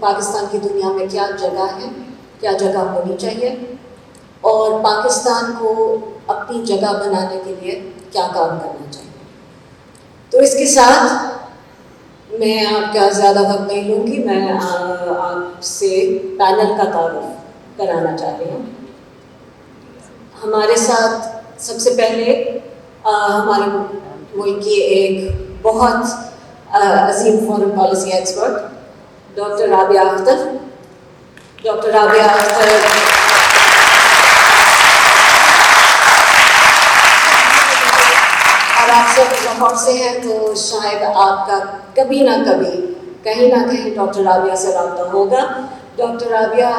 पाकिस्तान की दुनिया में क्या जगह है, क्या जगह होनी चाहिए, और पाकिस्तान को अपनी जगह बनाने के लिए क्या काम करना चाहिए। तो इसके साथ मैं आपका ज़्यादा वक्त नहीं लूँगी, मैं आपसे पैनल का तारुफ कराना चाह रही हूँ। हमारे साथ सबसे पहले हमारे मुल्क की एक बहुत अजीम foreign policy expert doctor Rabia Akhtar. Doctor Rabia Akhtar और आप सब लाहौर से हैं तो शायद आपका कभी ना कभी कहीं ना कहीं डॉक्टर राबिया से रब्ता होगा। डॉक्टर राबिया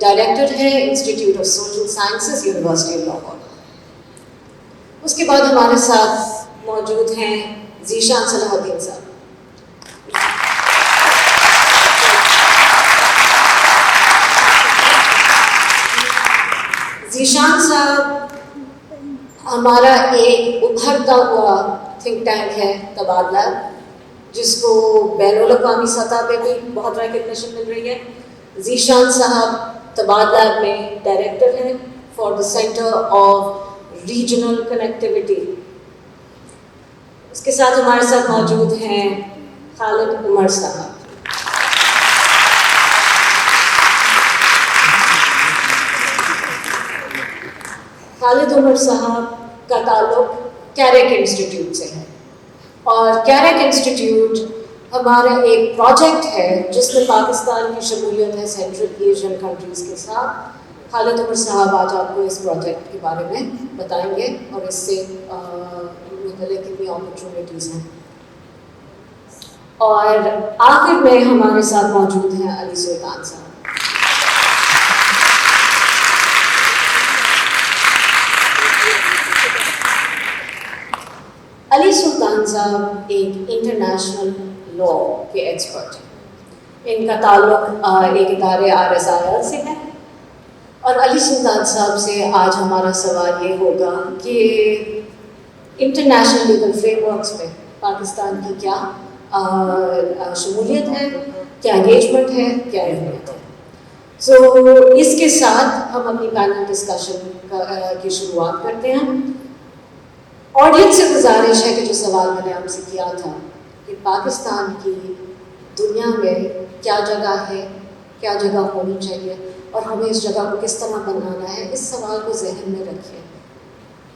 डायरेक्टर है institute of social sciences, university of Lahore. उसके बाद हमारे साथ मौजूद हैं ज़ीशान सलाहुद्दीन साहब। ज़ीशान साहब हमारा एक उभरता हुआ थिंक टैंक है तबादला, जिसको बैनुल अक़वामी सतह पे भी बहुत रिकग्निशन मिल रही है। ज़ीशान साहब तबादला में डायरेक्टर हैं for the centre of regional connectivity. उसके साथ हमारे साथ मौजूद हैं खालिद उमर साहब। खालिद उमर साहब का ताल्लुक कैरेक इंस्टीट्यूट से है, और कैरेक इंस्टीट्यूट हमारा एक प्रोजेक्ट है जिसमें पाकिस्तान की शमूलियत है सेंट्रल एशियन कंट्रीज़ के साथ। खालिद उमर साहब आज आपको इस प्रोजेक्ट के बारे में बताएंगे और इससे मुतल्लिक़ कितनी अपॉर्चुनिटीज़ हैं। और आखिर में हमारे साथ मौजूद हैं अली सुल्तान साहब। अली सुल्तान साहब एक इंटरनेशनल लॉ के एक्सपर्ट हैं। इनका ताल्लुक एक इदारे RSIL से है, और अली सुल्तान साहब से आज हमारा सवाल ये होगा कि इंटरनेशनल लीगल फ्रेमवर्क्स में पाकिस्तान की क्या शमूलियत है, क्या एंगेजमेंट है, क्या अहमियत है। सो इसके साथ हम अपनी पैनल डिस्कशन की शुरुआत करते हैं। ऑडियंस से गुजारिश है कि जो सवाल मैंने आपसे किया था कि पाकिस्तान की दुनिया में क्या जगह है, क्या जगह होनी चाहिए, और हमें इस जगह को किस तरह बनाना है, इस सवाल को जहन में रखिए।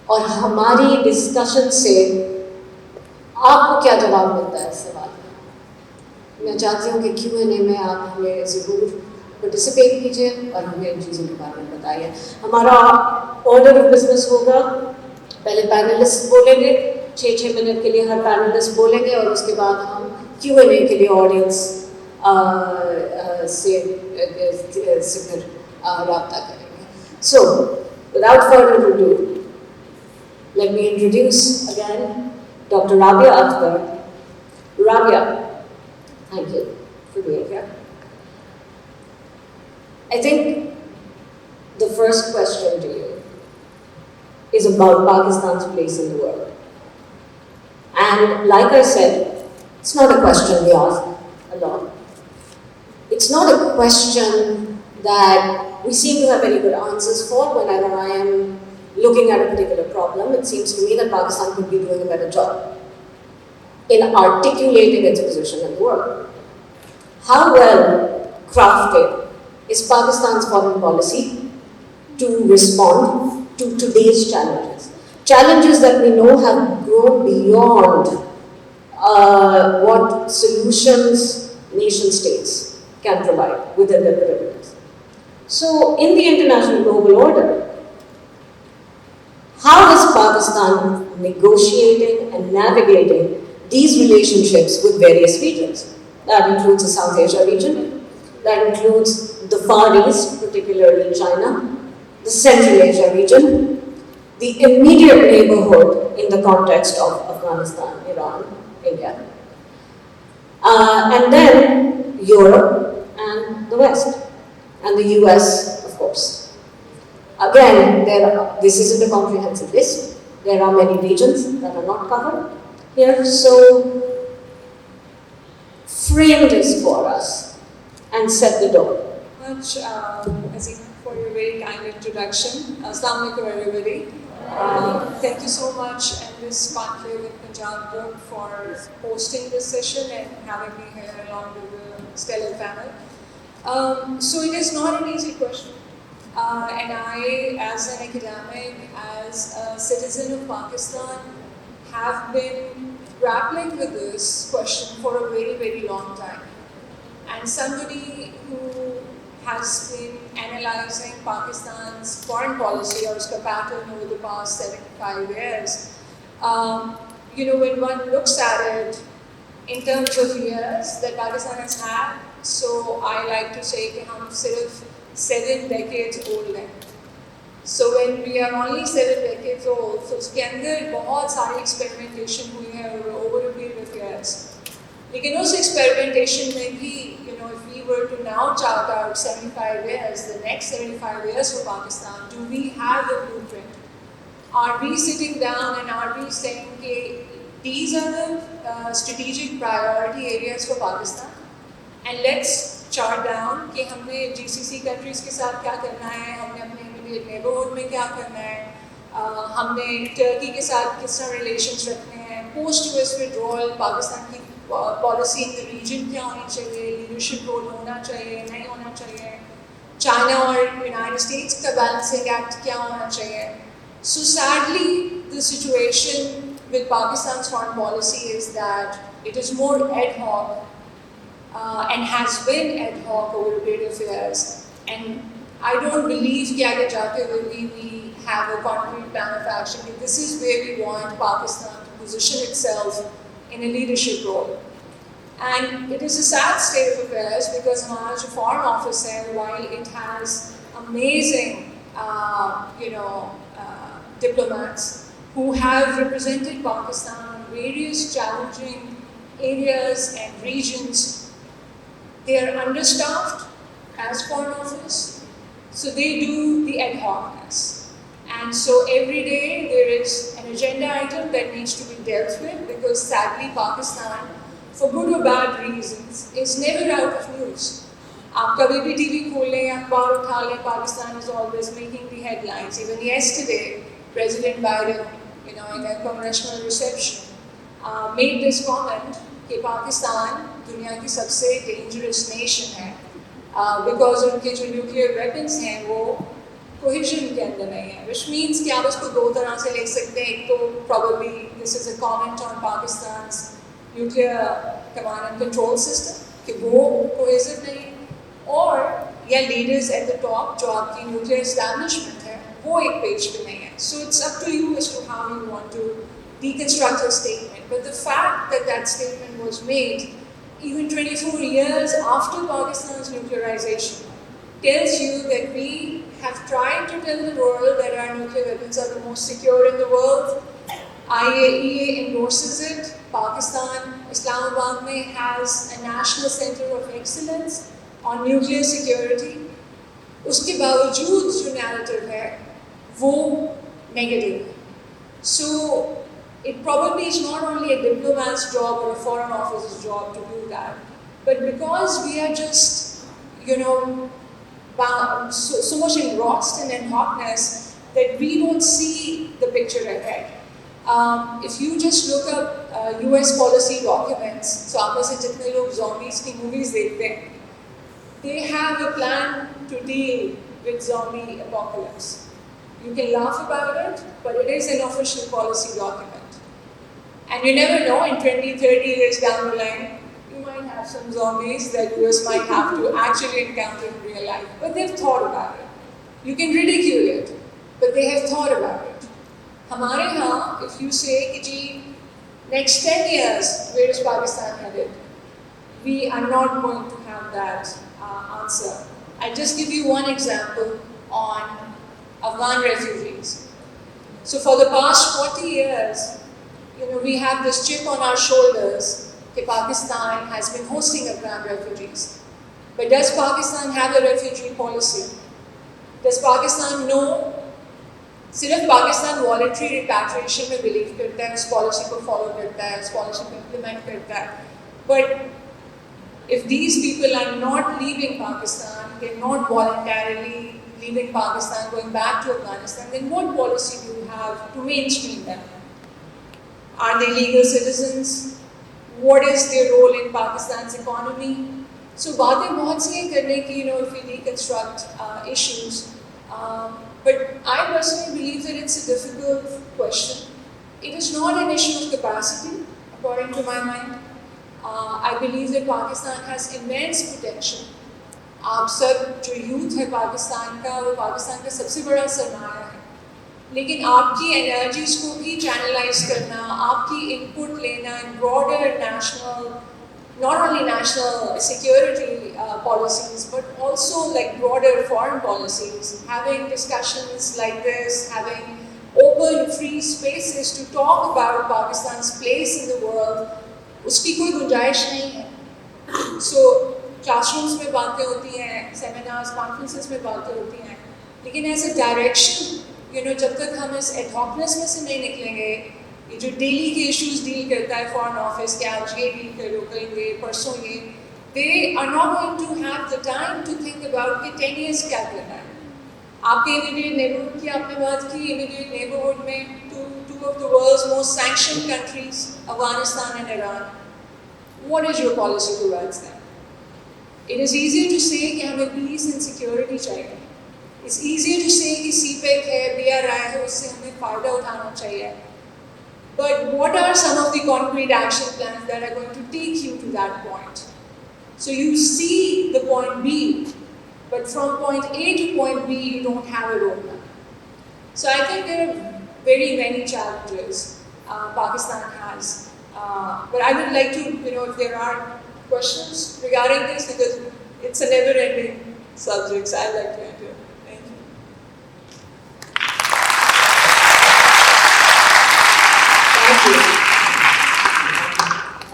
और हमारी डिस्कशन से आपको क्या जवाब मिलता है इस सवाल का। मैं चाहती हूँ कि Q&A में आप हमें ज़रूर पार्टिसिपेट कीजिए और हमें इन चीज़ों के बारे में बताइए। हमारा ऑर्डर ऑफ बिजनेस होगा, पहले पैनलिस्ट बोलेंगे 6-6 मिनट के लिए, हर पैनलिस्ट बोलेंगे, और उसके बाद हम Q&A के लिए ऑडियंस से फिर रब्ता करेंगे। So without further ado, let me introduce again Dr. Rabia Akhtar. Rabia, thank you for being here. I think the first question to you is about Pakistan's place in the world. And like I said, it's not a question we ask a lot. It's not a question that we seem to have very good answers for. Whenever I am looking at a particular problem, it seems to me that Pakistan could be doing a better job in articulating its position in the world. How well crafted is Pakistan's foreign policy to respond to today's challenges? Challenges that we know have grown beyond what solutions nation states can provide within their perimeters. So, in the international global order, how is Pakistan negotiating and navigating these relationships with various regions? That includes the South Asia region, that includes the Far East, particularly China, the Central Asia region, the immediate neighborhood in the context of Afghanistan, Iran, India, and then Europe and the West, and the US, of course. Again, this isn't a comprehensive list. There are many regions that are not covered here, so frame this for us. and set the door. Much, Azima, for your very kind introduction. Assalamu alaikum, everybody. Thank you so much, and this conclave in Punjab Group for hosting this session and having me here along with the stellar panel. So it is not an easy question. And I, as an academic, as a citizen of Pakistan, have been grappling with this question for a very, very long time. And somebody who has been analyzing Pakistan's foreign policy or its pattern over the past 75 years, when one looks at it in terms of years that Pakistan has had, so I like to say that we are sirf 7 decades old हैं. So when we are only 7 decades old, so उसके अंदर बहुत सारी experimentation हुई है over a period of years. लेकिन उस experimentation में भी, if we were to now chart out 75 years, the next 75 years for Pakistan, do we have a blueprint? Are we sitting down and are we saying that these are the strategic priority areas for Pakistan? And let's chart down कि हमने GCC countries के साथ क्या करना है, हमने अपने immediate neighborhood में क्या करना है, हमने टर्की के साथ किस तरह relations रखने हैं, post-US withdrawal पाकिस्तान की policy in the region क्या होनी चाहिए, leadership role होना चाहिए, नहीं होना चाहिए, China और United States का balancing act क्या होना चाहिए. So sadly, the situation with Pakistan's foreign policy is that it is more ad hoc. And has been ad hoc over a period of years. And I don't believe that we have a concrete plan of action. This is where we want Pakistan to position itself in a leadership role. And it is a sad state of affairs because our foreign office, while it has amazing, diplomats who have represented Pakistan in various challenging areas and regions, they are understaffed as foreign office, so they do the ad hocness. And so every day there is an agenda item that needs to be dealt with because sadly Pakistan, for good or bad reasons, is never out of news. आप कभी भी TV खोल लें, अखबार उठा लें, Pakistan is always making the headlines. Even yesterday, President Biden, in a congressional reception, made this comment कि पाकिस्तान दुनिया की सबसे dangerous nation है because उनके जो nuclear weapons हैं वो cohesion के अंदर नहीं है, which means कि आप उसको दो तरह से ले सकते हैं. एक तो probably this is a comment on Pakistan's nuclear command and control system कि वो cohesive नहीं है, और या leaders at the top जो आपकी nuclear establishment है वो एक page पे नहीं है. So it's up to you as to how you want to deconstruct a statement. But the fact that that statement was made even 24 years after Pakistan's nuclearization tells you that we have tried to tell the world that our nuclear weapons are the most secure in the world. IAEA endorses it. Pakistan, Islamabad has a national center of excellence on nuclear security. उसके बावजूद जो narrative है वो negative. So it probably is not only a diplomat's job or a foreign office's job to do that, but because we are just, so much engrossed in ad hocness that we don't see the picture ahead. If you just look up US policy documents, so आप में से जितने लोग zombies की movies देखते हैं, they have a plan to deal with zombie apocalypse. You can laugh about it, but it is an official policy document. And you never know, in 20, 30 years down the line, you might have some zombies that US might have to actually encounter in real life. But they've thought about it. You can ridicule it, but they have thought about it. हमारे यहाँ, if you say कि जी, next 10 years, where is Pakistan headed? We are not going to have that answer. I'll just give you one example on Afghan refugees. So for the past 40 years, we have this chip on our shoulders that Pakistan has been hosting Afghan refugees. But does Pakistan have a refugee policy? Does Pakistan know? सिर्फ Pakistan voluntary repatriation में believe करता है, उस policy को follow करता है, उस policy को इम्प्लीमेंट करता है, but if these people are not leaving Pakistan, they're not voluntarily leaving Pakistan, going back to Afghanistan, then what policy do you have to mainstream them? Are they legal citizens? What is their role in Pakistan's economy? So बातें बहुत सी हैं करने की, if we deconstruct issues. But I personally believe that it's a difficult question. It is not an issue of capacity, according to my mind. I believe that Pakistan has immense potential. आप सब जो youth है पाकिस्तान का, वो पाकिस्तान का सबसे बड़ा सरमाया है. लेकिन आपकी एनर्जीज को भी चैनलाइज करना, आपकी इनपुट लेना in broader national, not only national security policies, but also like broader foreign policies, having discussions like this, having open, free spaces to talk about Pakistan's place in the world, उसकी कोई गुंजाइश नहीं है. So classrooms में बातें होती हैं, seminars, conferences में बातें होती हैं, लेकिन as a direction, जब तक हम इस एडहॉकनेस में से नहीं निकलेंगे, ये जो डेली के इश्यूज डील करता है फॉरेन ऑफिस के, आज ये डील करो, कल ये, परसों ये, they are not going to have the time to think about कि 10 years क्या करना है. आपके immediate neighborhood की आपने बात की, immediate neighborhood में two of the world's most sanctioned countries, Afghanistan and Iran. What is your policy towards them? It is easier to say कि हमें peace and security चाहिए. It's easier to say कि CPEC है, BRI है, उससे हमें फायदा उठाना चाहिए. But what are some of the concrete action plans that are going to take you to that point? So you see the point B, but from point A to point B, you don't have a roadmap. So I think there are very many challenges Pakistan has. But I would like to, if there are questions regarding this, because it's a never-ending subject, so I'd like to enter. Thank you.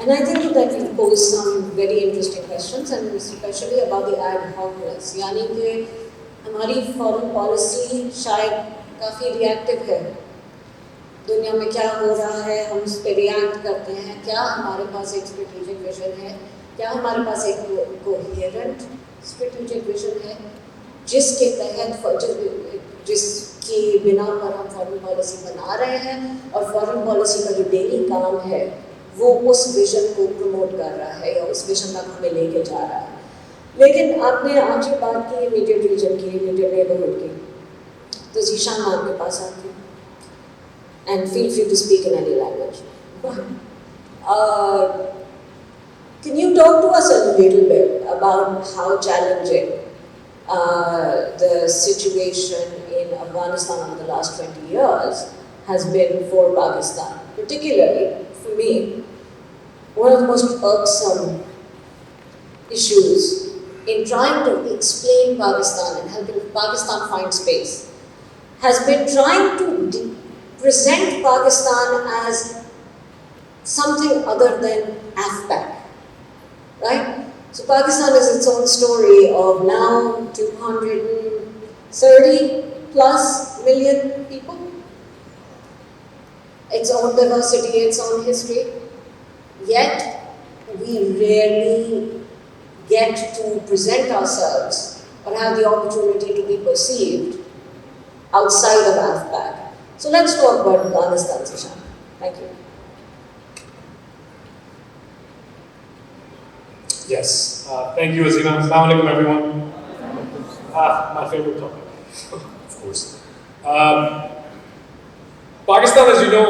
And I think that you posed some very interesting questions, and especially about the ad hocness. यानी कि हमारी foreign policy शायद काफ़ी reactive है. दुनिया में क्या हो रहा है, हम उस पर रिएक्ट करते हैं. क्या हमारे पास एक स्ट्रेटेजिक विजन है? क्या हमारे पास एक कोहेरेंट स्ट्रेटेजिक विजन है जिसके तहत जिसकी बिना पर हम फॉरेन पॉलिसी बना रहे हैं, और फॉरेन पॉलिसी का जो डेली काम है वो उस विजन को प्रमोट कर रहा है या उस विजन तक हमें लेके जा रहा है. लेकिन आपने आज जो बात की इमीडिएट रीजन की, इमीडिएट नेबरहुड की, तो जीशान मैं आपके पास आती हूँ. And feel free to speak in any language. Can you talk to us a little bit about how challenging the situation in Afghanistan over the last 20 years has been for Pakistan? Particularly, for me, one of the most irksome issues in trying to explain Pakistan and helping Pakistan find space has been trying to present Pakistan as something other than AFPAC, right? So Pakistan is its own story of now 230 plus million people, its own diversity, its own history, yet we rarely get to present ourselves or have the opportunity to be perceived outside of AFPAC. So let's talk about Afghanistan, Zishan. Thank you. Yes. Thank you, Azima. Assalamu alaikum, everyone. My favorite topic, of course. Pakistan, as you know,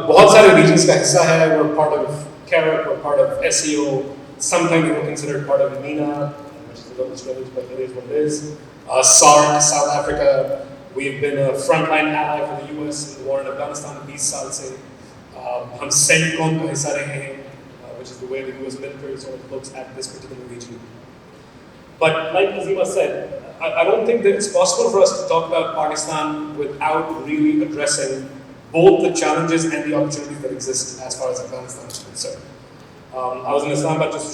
बहुत सारे regions का हिस्सा है. We're part of CARIC, we're part of SEO. Sometimes we're considered part of MENA, which is a little strange, but it is what it is. SARC, South Africa. We've been a frontline ally for the US in the war in Afghanistan 20 साल से. हम CENTCOM का हिस्सा रहे हैं, which is the way the US military sort of looks at this particular region. But like Azima said, I don't think that it's possible for us to talk about Pakistan without really addressing both the challenges and the opportunities that exist as far as Afghanistan is concerned. I was in Islamabad just a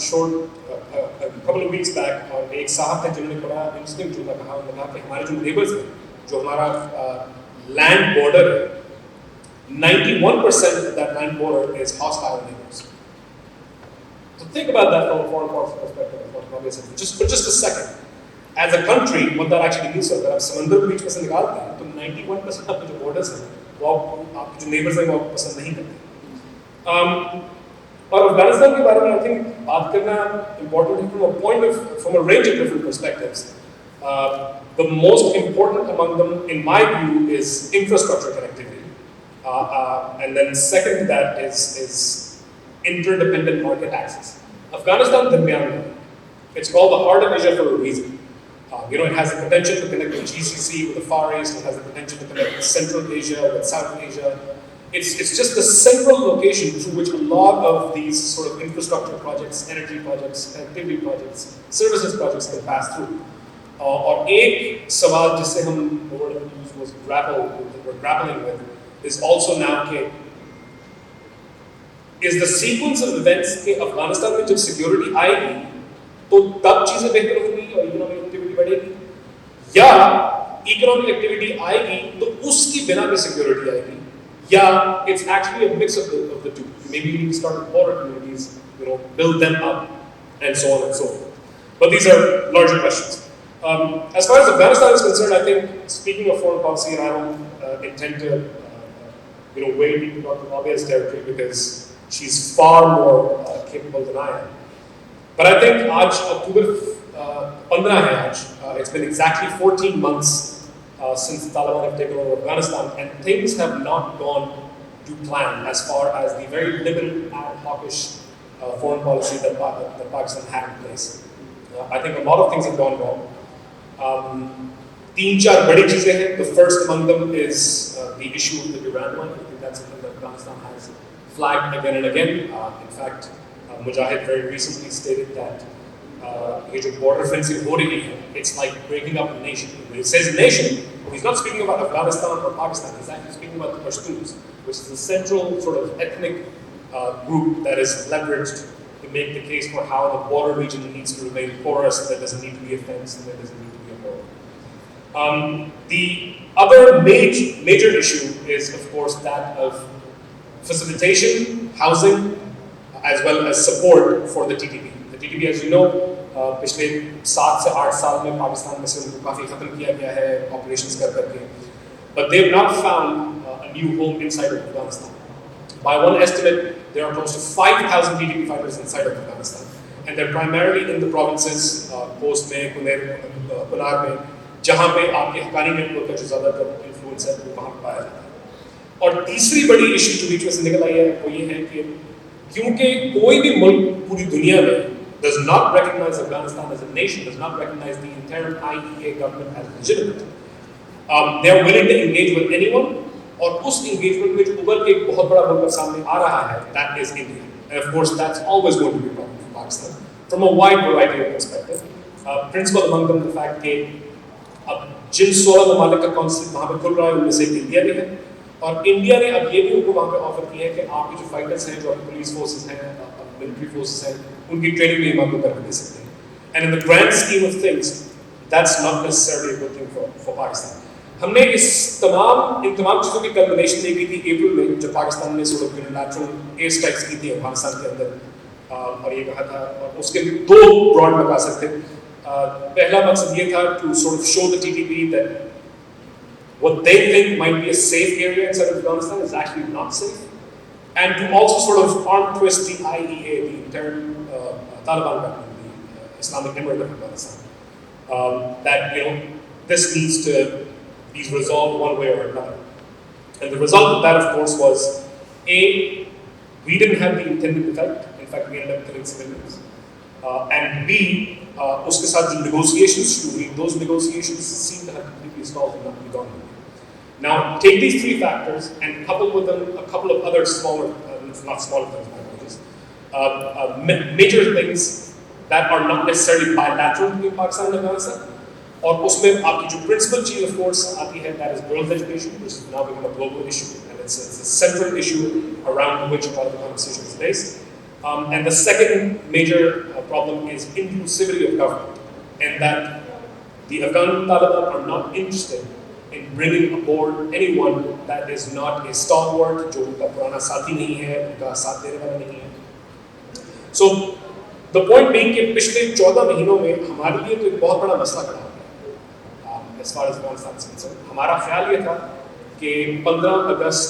couple of weeks back, और एक साहब थे जिन्होंने बड़ा interesting जुमला कहा. उन्होंने कहा कि हमारे जो neighbors हैं, जो हमारा land border है, 91% of that land border is hostile neighbors. So think about that from a foreign policy perspective, for just a second. As a country, what that actually means है, अगर आप समंदर को बीच में से निकालते हैं, तो 91% आपके जो borders हैं, वो आपके जो neighbors हैं, वो आपको पसंद नहीं करते। और अफगानिस्तान के बारे में I think बात करना important है from a range of different perspectives. The most important among them, in my view, is infrastructure connectivity, and then second to that is interdependent market access. Afghanistan darmiyan mein, it's called the heart of Asia for a reason. It has the potential to connect with GCC, with the Far East. It has the potential to connect with Central Asia, with South Asia. It's just the central location through which a lot of these sort of infrastructure projects, energy projects, connectivity projects, services projects can pass through. और एक सवाल जिससे हम we're grappling with is also now is the sequence of events कि अफगानिस्तान में जब security आएगी तो तब चीजें बेहतर होंगी और इकोनॉमिक एक्टिविटी बढ़ेगी, या इकोनॉमिक एक्टिविटी आएगी तो उसकी बिना पे सिक्योरिटी आएगी, या it's actually a mix of the two. Maybe you need to start with border communities, build them up, and so on and so forth. But these are larger questions. As far as Afghanistan is concerned, I think, speaking of foreign policy, and I don't intend to wade into Dr. Rabia's territory because she's far more capable than I am. But I think आज अक्टूबर 15 है आज. It's been exactly 14 months since the Taliban have taken over Afghanistan, and things have not gone to plan as far as the very limited ad hocish foreign policy that Pakistan had in place. I think a lot of things have gone wrong. तीन चार बड़ी चीजें हैं. The first among them is the issue of the Iran one. I think that's something that Afghanistan has flagged again and again. In fact, Mujahid very recently stated that ये जो border fencing हो रही है, it's like breaking up a nation. When he says nation, he's not speaking about Afghanistan or Pakistan. He's actually speaking about the Pashtuns, which is the central sort of ethnic group that is leveraged to make the case for how the border region needs to remain porous, and there doesn't need to be a fence, and there doesn't need to be a border. The other major issue is, of course, that of facilitation, housing, as well as support for the TTP. The TTP, as you know, पिछले 7 से 8 साल में पाकिस्तान में से उनको काफ़ी ख़त्म किया गया है operations करके, but they have not found a new home inside of Afghanistan. By one estimate, there are close to 5,000 TTP fighters inside of Afghanistan, and they're primarily in the provinces, Khost में, Kunar में, जहाँ पे आपके हक़ानी network का जो ज़्यादातर influence है वो वहाँ पाया जाता है. और तीसरी बड़ी issue जो बीच में से निकल आई है वो ये है कि क्योंकि कोई भी मुल्क पूरी दुनिया में does not recognize Afghanistan as a nation, does not recognize the interim IEA government as legitimate, they are willing to engage with anyone, और उस engagement में जो उभर के एक बहुत बड़ा मुल्क सामने आ रहा है, that is India. And of course that's always going to be a problem for Pakistan from a wide variety of perspectives. Principal among them the fact कि अब जिन 16 ममालिक का कॉन्सेप्ट वहाँ पे खुल रहा है उनमें से इंडिया भी है, और इंडिया ने अब ये भी उनको वहाँ पे ऑफर किया है कि आपके जो फाइटर्स हैं, जो आपके पुलिस फोर्सेस हैं, मिलिट्री फोर्सेस हैं, उनकी ट्रेनिंग भी हम आपको करके दे सकते हैं. And in the grand scheme of things, that's not necessarily a good thing for Pakistan. हमने इन तमाम चीज़ों की कल्पनेशन देखी थी अप्रैल में, जब पाकिस्तान ने sort of unilateral air strikes की थी अफगानिस्तान के अंदर, और ये कहा था, और उसके दो ब्रॉड मकासद थे. पहला मकसद ये था to sort of show the TTP that what they think might be a safe area inside of Afghanistan is actually not safe, and to also sort of arm twist the IEA, the interim Taliban government, the Islamic Emirate of Afghanistan, that this needs to be resolved one way or another. And the result of that, of course, was A, we didn't have the intended effect. In fact, we ended up killing civilians. And B, उसके साथ जो negotiations शुरू हुई, those negotiations seem to have completely stalled and not gone anywhere. Now, take these three factors and couple with them a couple of other smaller, not smaller things, major things that are not necessarily bilateral between Pakistan and Afghanistan. और उसमें आपकी जो principal cheese, of course, आती है, that is girls' education, which has now become a global issue, and it's a central issue around which a lot of the conversation is based. And the second major problem is inclusivity of government, and that the Afghan Taliban are not interested in bringing aboard anyone that is not a stalwart, जो उनका पुराना साथी नहीं है, उनका साथ देने वाला नहीं है. So द पॉइंट बीइंग कि पिछले 14 महीनों में हमारे लिए तो एक बहुत बड़ा मसला खड़ा हो गया as far as Afghanistan is concern. हमारा ख्याल ये था कि 15 अगस्त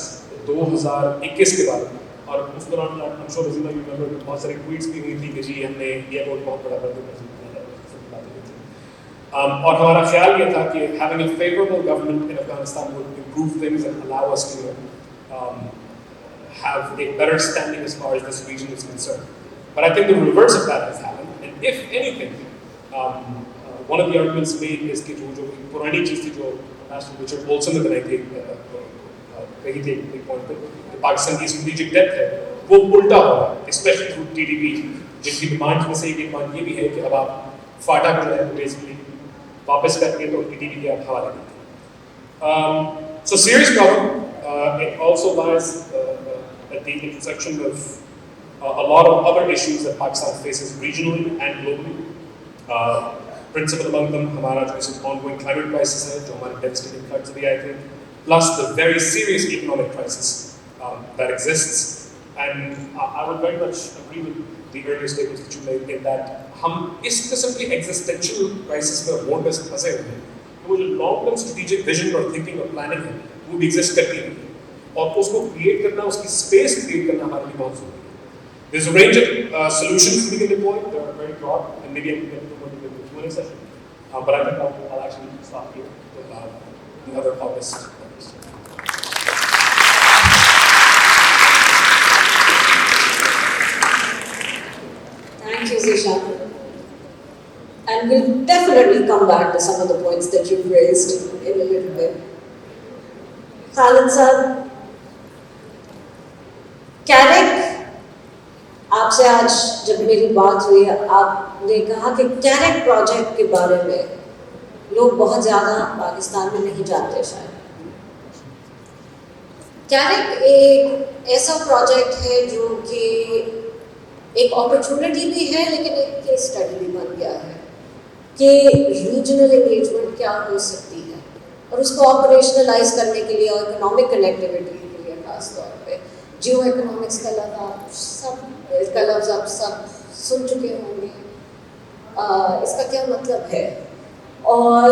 2021 के बाद, और उस दौरान I'm sure Razina you remember बहुत सारी ट्वीट्स भी हुई थी कि जी हमने एयरपोर्ट बहुत बड़ा कर दिया, और हमारा ख्याल ये था कि having a favorable government in Afghanistan would improve things and allow us to have a better standing as far as this region is concerned. But I think the reverse of that has happened, and if anything, one of the arguments made is कि जो पुरानी चीज़ थी जो Ambassador Richard Olson ने बनाई थी कही थी एक पॉइंट पे कि पाकिस्तान की स्ट्रेटेजिक डेप्थ है वो उल्टा हो रहा है, स्पेशली थ्रू टीडीपी, जिनकी डिमांड में से एक डिमांड ये भी है कि अब आप फाटा को जो है बेसिकली वापस करके तो टीडीपी के आप हवाले दें। So serious problem. It also lies at the intersection of a lot of other issues that Pakistan faces regionally and globally. Principal among them हमारा जो इस ongoing climate crisis है, जो हमारे devastating floods अभी आए थे, plus the very serious economic crisis that exists. And I would very much agree with the earlier statements that you made in that हम इस किस्म की existential crisis में वोट में फंसे हुए हैं, वो जो long term strategic vision और thinking और planning है वो भी exist करती है, और उसको create करना, उसकी space create करना हमारे लिए बहुत ज़रूरी है। There's a range of solutions we can deploy. They are very broad, and maybe I can get into more in the Q&A session. But I think I'll actually stop here with the other panelists. Thank you, Zishan. And we'll definitely come back to some of the points that you've raised in a little bit. Khalid Saab, CAREC, आपसे आज जब मेरी बात हुई, आपने कहा कि CAREC project के बारे में लोग बहुत ज़्यादा पाकिस्तान में नहीं जानते शायद। CAREC एक ऐसा प्रोजेक्ट है जो कि एक अपॉर्चुनिटी भी है, लेकिन एक केस स्टडी भी बन गया है कि रीजनल एंगेजमेंट क्या हो सकती है, और उसको ऑपरेशनलाइज करने के लिए और इकोनॉमिक कनेक्टिविटी के लिए खास तौर पे जियो इकोनॉमिक्स का लफ्ज़ आप सब सुन चुके होंगे। इसका क्या मतलब है और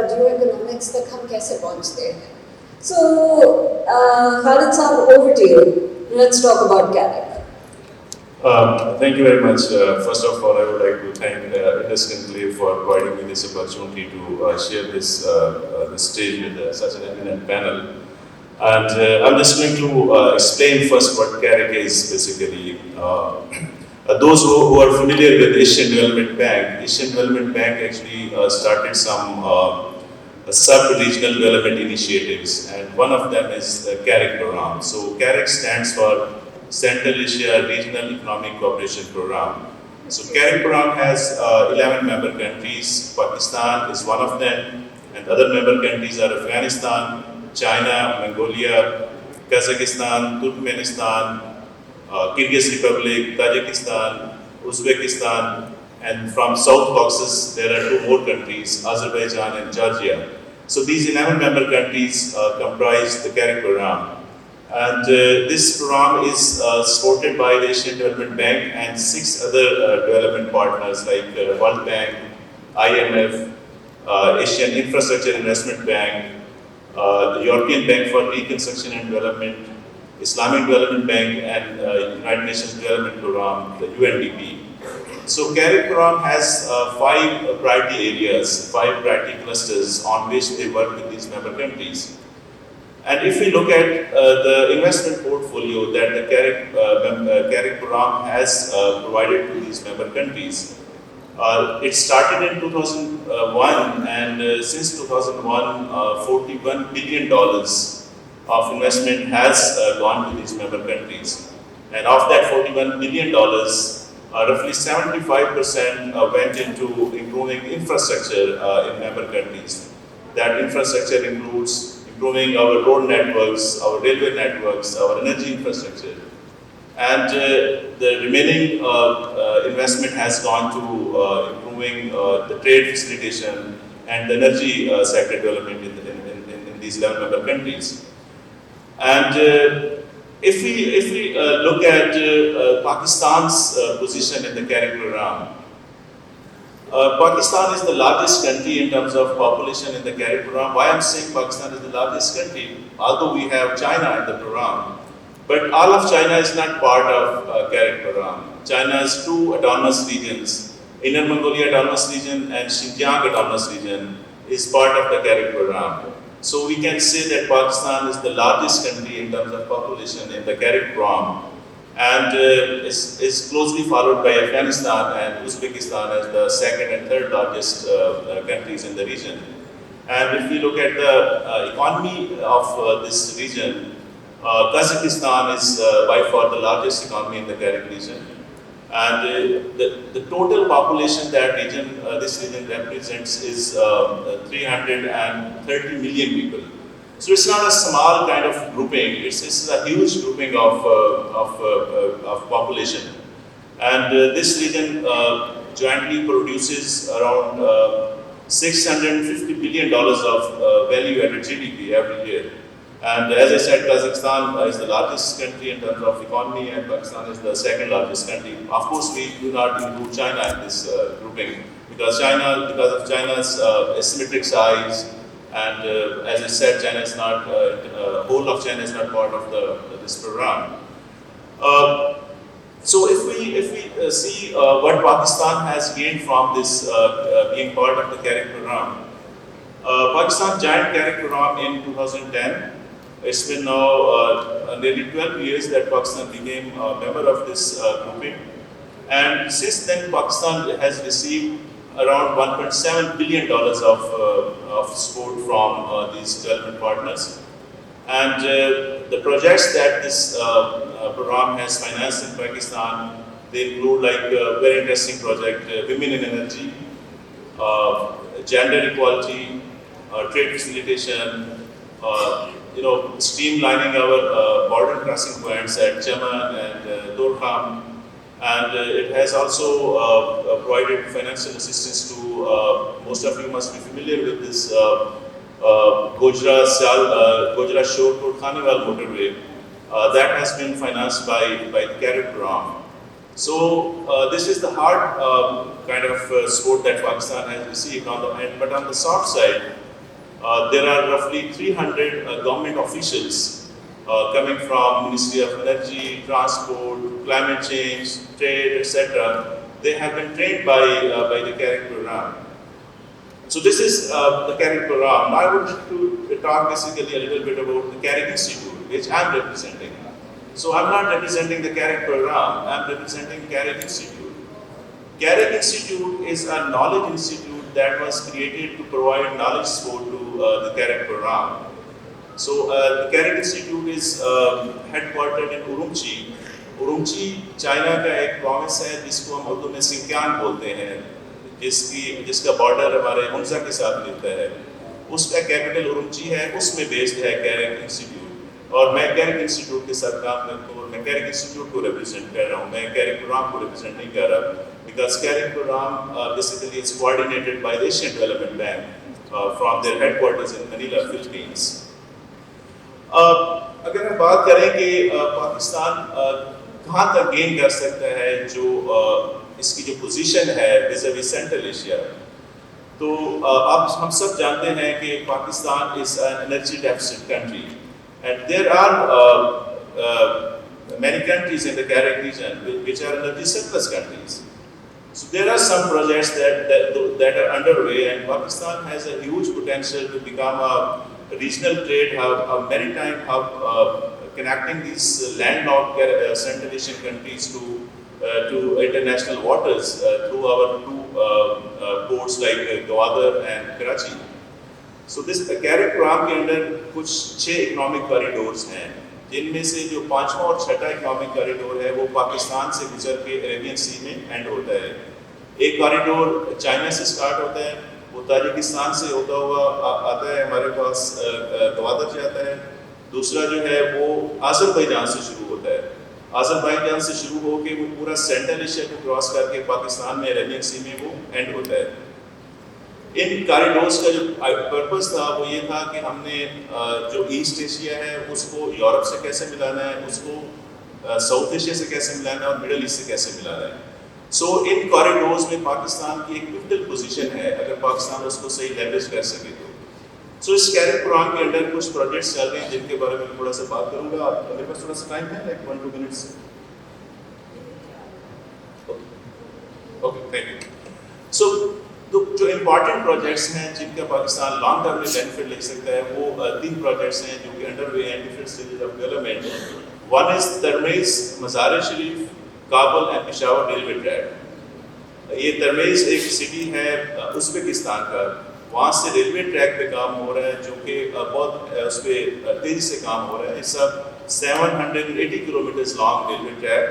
जियो इकोनॉमिक्स तक हम कैसे पहुंचते हैं। So, Khalid Saab, over to you. Let's talk about CAREC. Thank you very much. First of all, I would like to thank Indus Enclave for providing me this opportunity to share this stage with such an eminent panel. And I'm just going to explain first what CAREC is basically. Those who are familiar with Asian Development Bank actually started some sub-regional development initiatives, and one of them is the CAREC program. So CAREC stands for Central Asia Regional Economic Cooperation Program. So CAREC program has 11 member countries. Pakistan is one of them, and other member countries are Afghanistan, China, Mongolia, Kazakhstan, Turkmenistan, Kyrgyz Republic, Tajikistan, Uzbekistan, and from South Caucasus there are 2 more countries, Azerbaijan and Georgia. So these 11 member countries comprise the CAREC program. And this program is supported by the Asian Development Bank and 6 other development partners like World Bank, IMF, Asian Infrastructure Investment Bank, the European Bank for Reconstruction and Development, Islamic Development Bank, and United Nations Development Program, the UNDP. So CAREC program has 5 priority areas, 5 priority clusters on which they work with these member countries. And if we look at the investment portfolio that the CAREC program has provided to these member countries, it started in 2001, and since 2001, $41 billion of investment has gone to these member countries. And of that $41 billion, roughly 75% went into improving infrastructure in member countries. That infrastructure includes improving our road networks, our railway networks, our energy infrastructure. And the remaining investment has gone to improving the trade facilitation and the energy sector development in these 11 member countries. And if we look at Pakistan's position in the CAREC program, Pakistan is the largest country in terms of population in the CAREC program. Why I'm saying Pakistan is the largest country, although we have China in the program, but all of China is not part of CAREC program. China has two autonomous regions, Inner Mongolia Autonomous Region and Xinjiang Autonomous Region is part of the CAREC program. So we can say that Pakistan is the largest country in terms of population in the CAREC program, and is closely followed by Afghanistan and Uzbekistan as the second and third largest countries in the region. And if we look at the economy of this region, Kazakhstan is by far the largest economy in the CAREC region. And the total population that this region represents is 330 million people. So it's not a small kind of grouping, it's a huge grouping of population. And this region jointly produces around $650 billion of value-added GDP every year. And as I said, Kazakhstan is the largest country in terms of economy, and Pakistan is the second largest country. Of course, we do not include China in this grouping because of China's asymmetric size, and as I said, China is not whole of China is not part of this program. So if we see what Pakistan has gained from this being part of the CAREC program, Pakistan joined CAREC program in 2010. It's been now nearly 12 years that Pakistan became a member of this grouping, and since then Pakistan has received around $1.7 billion of support from these development partners. And the projects that this program has financed in Pakistan, they include like a very interesting project, Women in Energy, gender equality, trade facilitation, streamlining our border crossing points at Chaman and Dorkham, and it has also provided financial assistance to, most of you must be familiar with this Gojra Shore to Khanewal motorway, that has been financed by the CAREC program. So this is the hard kind of support that Pakistan has received on the end, but on the soft side, there are roughly 300 government officials coming from Ministry of Energy, Transport, Climate Change, Trade, etc. They have been trained by the CAREC program. So this is the CAREC program. Now I would like to talk basically a little bit about the CAREC Institute, which I am representing. So I'm not representing the CAREC program, I'm representing CAREC Institute. CAREC Institute is a knowledge institute that was created to provide knowledge support to the CAREC program. So the CAREC Institute is headquartered in Urumqi. Urumqi China का एक province है जिसको हम उर्दू में Sinkiang बोलते हैं, जिसका border हमारे हुंजा के साथ मिलता है. उसका कैपिटल उरुमची है, उसमें बेस्ड है CAREC इंस्टीट्यूट, और मैं CAREC इंस्टीट्यूट के साथ काम करता हूँ. मैं CAREC इंस्टीट्यूट को रिप्रेजेंट कर रहा हूँ, मैं CAREC प्रोग्राम को रिप्रेजेंट नहीं कर रहा, because CAREC program basically is coordinated by the Asian Development Bank from their headquarters in Manila, Philippines. अगर हम बात करें कि पाकिस्तान कहाँ तक गेन कर सकता है, जो इसकी जो पोजीशन है विज़-अ-विज़ सेंट्रल एशिया, तो अब हम सब जानते हैं कि Pakistan is an energy deficit country, and there are many countries in the CAREC region which are energy surplus countries. So there are some projects that are underway, and Pakistan has a huge potential to become a regional trade hub, a maritime hub, connecting these landlocked Central Asian countries to international waters through our two ports like Gwadar and Karachi. So this CAREC program के अंदर कुछ 6 economic corridors हैं, जिनमें से जो 5वां और 6वां economic corridor है वो पाकिस्तान से गुजर के अरेबियन सी में एंड होता है. एक कॉरिडोर चाइना से स्टार्ट होता है, वो ताजिकिस्तान से होता हुआ आता है, हमारे पास गवादर से आता है. दूसरा जो है वो अज़रबैजान से शुरू होता है, अज़रबैजान से शुरू होकर वो पूरा सेंट्रल एशिया को क्रॉस करके पाकिस्तान में अरेबियन सी में वो एंड होता है. इन कॉरिडोर्स का जो पर्पस था वो ये था कि हमने जो ईस्ट एशिया है उसको यूरोप से कैसे मिलाना है, उसको साउथ एशिया से कैसे मिलाना है और मिडल ईस्ट से कैसे मिलाना है। सो इन कॉरिडोर्स में पाकिस्तान की एक पिवटल पोजीशन है, अगर पाकिस्तान उसको सही लेवरेज कर सके तो। सो इस कैरियर प्रोग्राम के अंडर कुछ प्रोजेक्ट्स चल रहे हैं जिनके बारे में थोड़ा सा बात करूंगा। आप मेरे पास थोड़ा सा टाइम है, like 1-2 minutes. Okay, thank you. So तो जो इम्पॉर्टेंट प्रोजेक्ट्स हैं जिनका पाकिस्तान लॉन्ग टर्म में बेनिफिट ले सकता है वो 3 प्रोजेक्ट्स हैं जो कि अंडर वे हैं, different stages of development. One is Termez Mazar Sharif Kabul and Peshawar railway track. ये तरमीज एक सिटी है उज़्बेकिस्तान का, वहाँ से रेलवे ट्रैक पे काम हो रहा है जो कि बहुत उस पर तेज़ी से काम हो रहा है। इस सब 780 किलोमीटर लॉन्ग रेलवे ट्रैक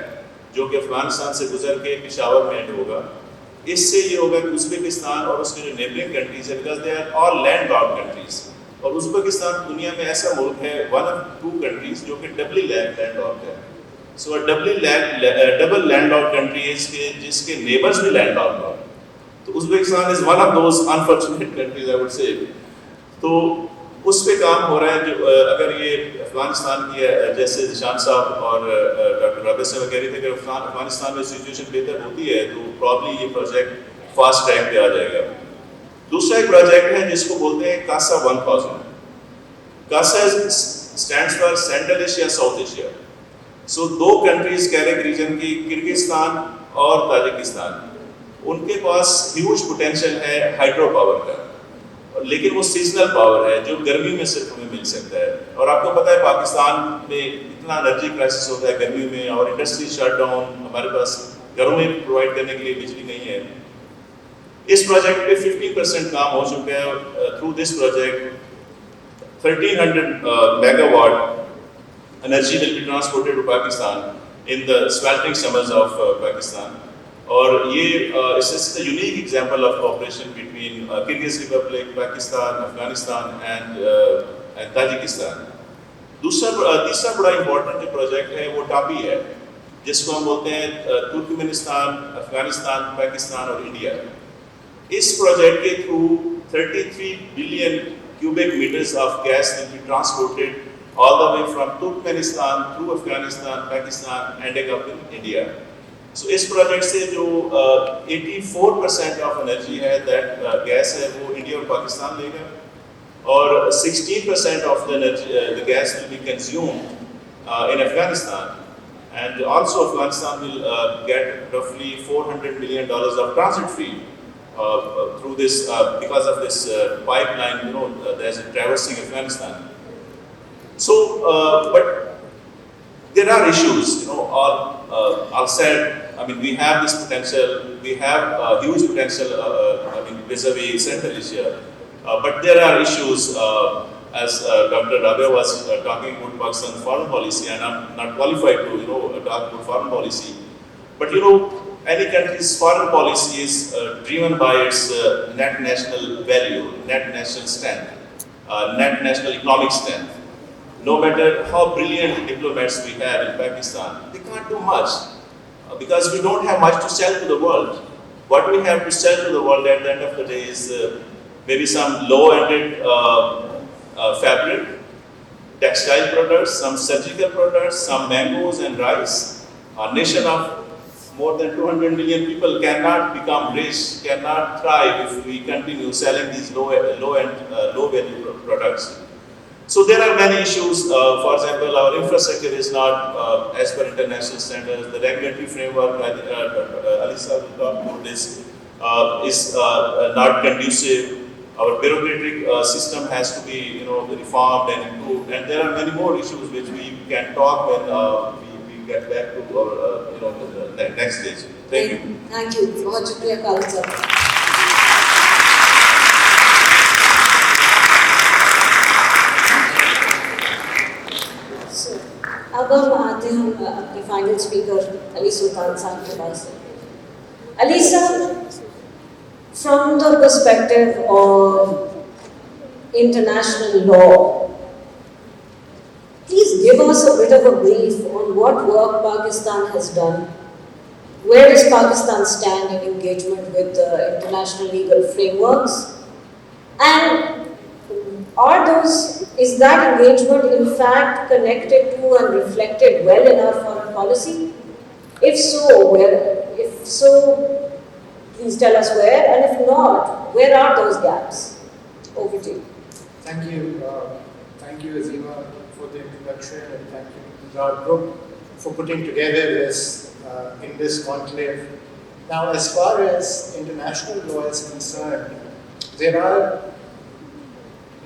जो कि अफगानिस्तान से गुजर के पेशावर में एंड होगा। इससे ये होगा कि उज़्बेकिस्तान और उसके जो नेबरिंग कंट्रीज है, because they are all land locked countries, और उज़्बेकिस्तान दुनिया में ऐसा मुल्क है, वन ऑफ 2 कंट्रीज जो कि डबली लैंड लॉक्ड है। सो डबल लैंड लॉक्ड कंट्रीज के जिसके नेबर्स भी लैंड लॉक्ड हैं, तो Uzbekistan is one of those unfortunate countries I would say. तो उस पे काम हो रहा है जो अगर ये अफगानिस्तान की जैसे निशान साहब और डॉक्टर राबे साहब कह रहे थे कि अफगानिस्तान में सिचुएशन बेहतर होती है तो प्रॉब्ली ये प्रोजेक्ट फास्ट ट्रैक पे आ जाएगा। दूसरा एक प्रोजेक्ट है जिसको बोलते हैं CASA 1000। CASA stands for Central Asia South Asia. So 2 countries कैरिक रीजन की, किर्गिस्तान और ताजिकिस्तान, उनके पास ह्यूज पोटेंशियल है हाइड्रो पावर का, लेकिन वो सीजनल पावर है जो गर्मी में सिर्फ हमें मिल सकता है। और आपको पता है पाकिस्तान में इतना एनर्जी क्राइसिस होता है गर्मी में, और इंडस्ट्री शटडाउन, हमारे पास घरों में प्रोवाइड करने के लिए बिजली नहीं है। इस प्रोजेक्ट पे 50% काम हो चुका है। Through this project 1300 megawatt energy will be transported to Pakistan in the sweltering summers of Pakistan। और ये it's a unique example of cooperation between Kyrgyz Republic, Pakistan, Afghanistan and Tajikistan. तीसरा बड़ा इंपॉर्टेंट जो प्रोजेक्ट है वो टापी है, जिसको हम बोलते हैं तुर्कमेनिस्तान, अफगानिस्तान, पाकिस्तान और इंडिया। इस प्रोजेक्ट के through 33 billion cubic metres of gas will be transported all the way from Turkmenistan through Afghanistan, Pakistan, ending up in India. So इस प्रोजेक्ट से जो 84% ऑफ एनर्जी है दैट गैस है वो इंडिया और पाकिस्तान लेगा, और 16% of the energy the gas will be consumed in Afghanistan, and also Afghanistan will get रफली $400 million of transit fee through this because of this pipeline, you know, there's a traversing Afghanistan. So, but there are issues, you know, all said, I mean, we have this potential, we have huge potential, I mean, vis-a-vis Central Asia, but there are issues, as Dr. Rabe was talking about Pakistan's foreign policy, and I'm not qualified to, you know, talk about foreign policy, but, you know, any country's foreign policy is driven by its net national value, net national strength, net national economic strength. No matter how brilliant diplomats we have in Pakistan, they can't do much because we don't have much to sell to the world. What we have to sell to the world at the end of the day is maybe some low-ended fabric, textile products, some surgical products, some mangoes and rice. A nation of more than 200 million people cannot become rich, cannot thrive if we continue selling these low-end, low-value products. So there are many issues. For example, our infrastructure is not as per international standards. The regulatory framework, Alisa will talk about this, is not conducive. Our bureaucratic system has to be, you know, reformed and improved. And there are many more issues which we can talk when we get back to our, you know, the next stage. Thank you. Thank you. बहुत शुक्रिया खालिद साहब। अब हम आते हैं अपने final speaker Ali सुल्तान साहब के पास। अली साहब, from the perspective of international law, please give us a bit of a brief on what work Pakistan has done. Where does Pakistan stand in engagement with international legal frameworks? And is that engagement in fact connected to and reflected well in our foreign policy? If so, where? If so, please tell us where, and if not, where are those gaps? Over to you. Thank you. Thank you, Azima, for the introduction, and thank you, Punjab Group, for putting together this in this conclave. Now, as far as international law is concerned, there are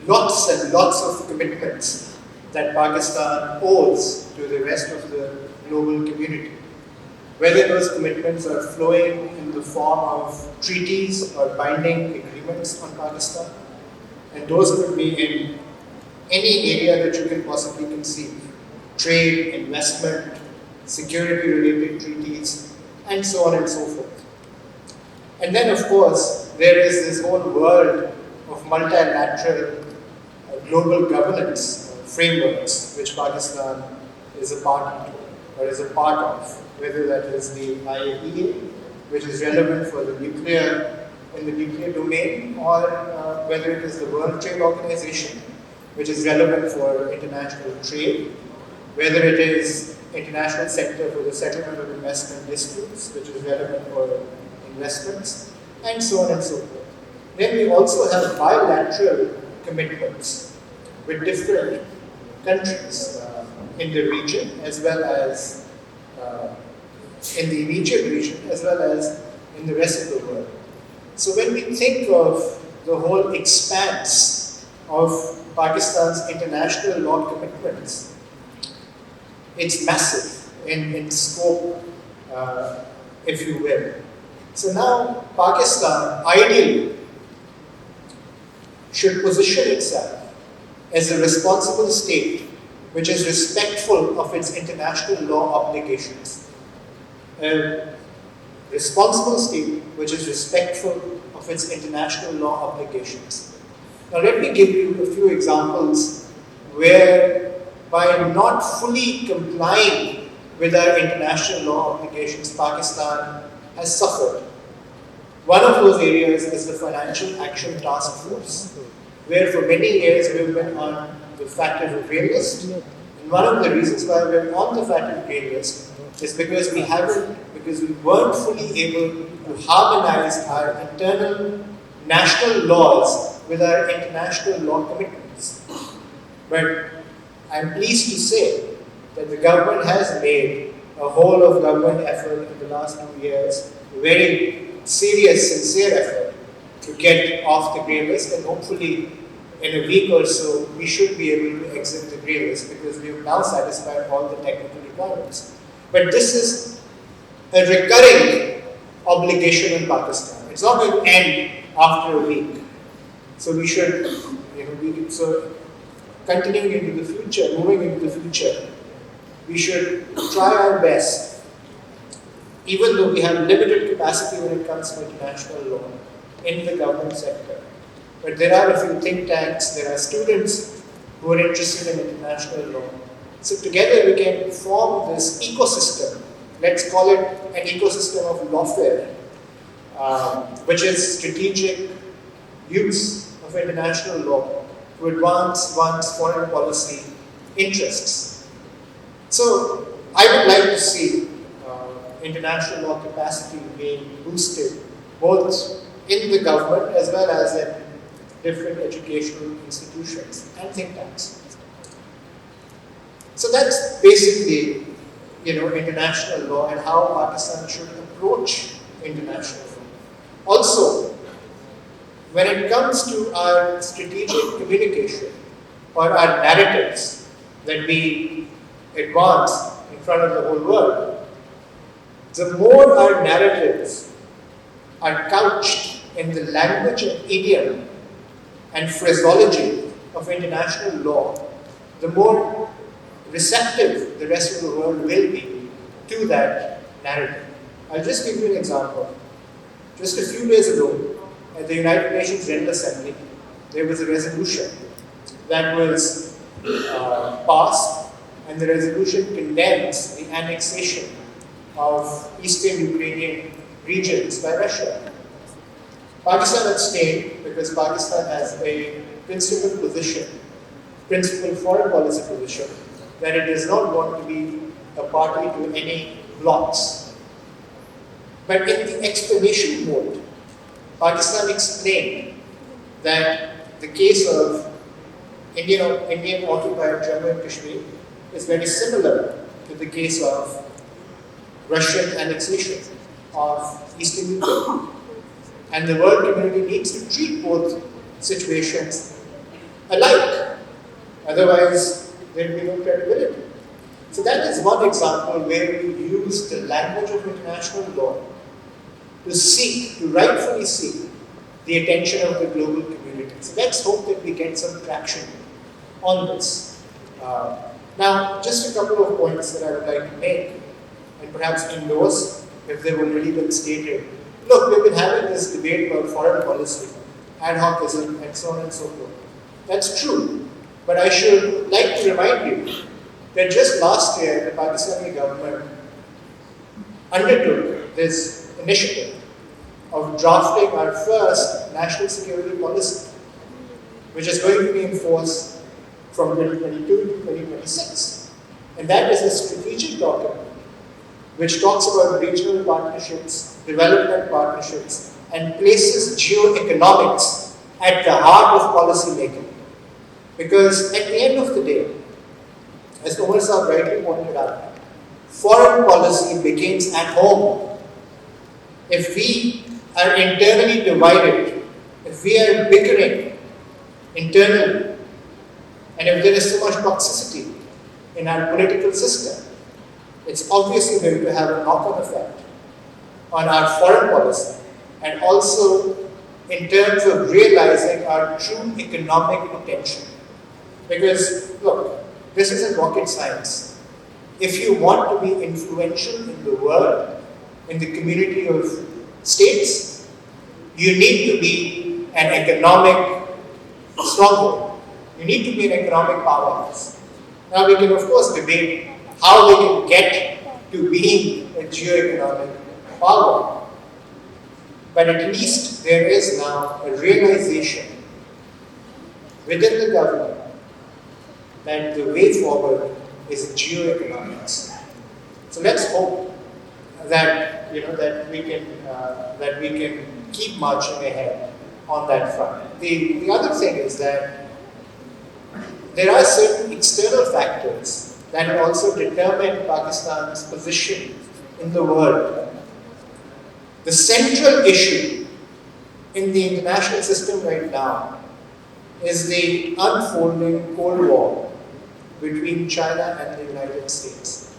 lots and lots of commitments that Pakistan owes to the rest of the global community. Whether those commitments are flowing in the form of treaties or binding agreements on Pakistan, and those could be in any area that you can possibly conceive: trade, investment, security-related treaties, and so on and so forth. And then, of course, there is this whole world of multilateral global governance frameworks which Pakistan is a part of, whether that is the IAEA, which is relevant for the nuclear domain, or whether it is the World Trade Organization, which is relevant for international trade, whether it is International Center for the Settlement of Investment Disputes, which is relevant for investments, and so on and so forth. Then we also have bilateral commitments with different countries in the region, as well as in the immediate region, as well as in the rest of the world. So when we think of the whole expanse of Pakistan's international law commitments, it's massive in scope, if you will. So now Pakistan ideally should position itself as a responsible state which is respectful of its international law obligations. A responsible state which is respectful of its international law obligations. Now let me give you a few examples where, by not fully complying with our international law obligations, Pakistan has suffered. One of those areas is the Financial Action Task Force, where for many years we've been on the FATF grey list. And one of the reasons why we're on the FATF grey list is because we weren't fully able to harmonize our internal national laws with our international law commitments. But I'm pleased to say that the government has made a whole of government effort in the last 2 years, a very serious, sincere effort to get off the grey list, and hopefully in a week or so we should be able to exit the grey list because we have now satisfied all the technical requirements. But this is a recurring obligation in Pakistan. It's not going to end after a week. So we should, continuing into the future, moving into the future, we should try our best, even though we have limited capacity when it comes to international law in the government sector. But there are a few think tanks, there are students who are interested in international law. So together we can form this ecosystem. Let's call it an ecosystem of lawfare, which is strategic use of international law to advance one's foreign policy interests. So I would like to see international law capacity being boosted both in the government as well as in different educational institutions and think tanks. So that's basically, international law and how Pakistan should approach international law. Also, when it comes to our strategic communication or our narratives that we advance in front of the whole world, the more our narratives are couched in the language and idiom and phraseology of international law, the more receptive the rest of the world will be to that narrative. I'll just give you an example. Just a few days ago, at the United Nations General Assembly, there was a resolution that was passed, and the resolution condemns the annexation of eastern Ukrainian regions by Russia. Pakistan at stake because Pakistan has a principled position, principled foreign policy position, that it does not want to be a party to any blocs. But in the explanation mode, Pakistan explained that the case of Indian occupied Jammu and Kashmir is very similar to the case of Russian annexation of Eastern Ukraine. And the world community needs to treat both situations alike. Otherwise, there will be no credibility. So that is one example where we use the language of international law to rightfully seek the attention of the global community. So let's hope that we get some traction on this. Now, just a couple of points that I would like to make, and perhaps endorse if they've already been stated. Look, we've been having this debate about foreign policy, ad hocism, and so on and so forth. That's true. But I should like to remind you that just last year, the Pakistani government undertook this initiative of drafting our first national security policy, which is going to be in force from 2022 to 2026. And that is a strategic document which talks about regional partnerships, development partnerships, and places geoeconomics at the heart of policy making. Because at the end of the day, as Umar Saab rightly pointed out, foreign policy begins at home. If we are internally divided, if we are bickering internally, and if there is so much toxicity in our political system, it's obviously going to have a knock-on effect on our foreign policy and also in terms of realizing our true economic potential. Because, look, this isn't rocket science. If you want to be influential in the world, in the community of states, you need to be an economic stronghold. You need to be an economic powerhouse. Now we can of course debate how we can get to being a geoeconomic power. But at least there is now a realization within the government that the way forward is geoeconomics. So let's hope that that we can keep marching ahead on that front. The other thing is that there are certain external factors that also determine Pakistan's position in the world. The central issue in the international system right now is the unfolding Cold War between China and the United States.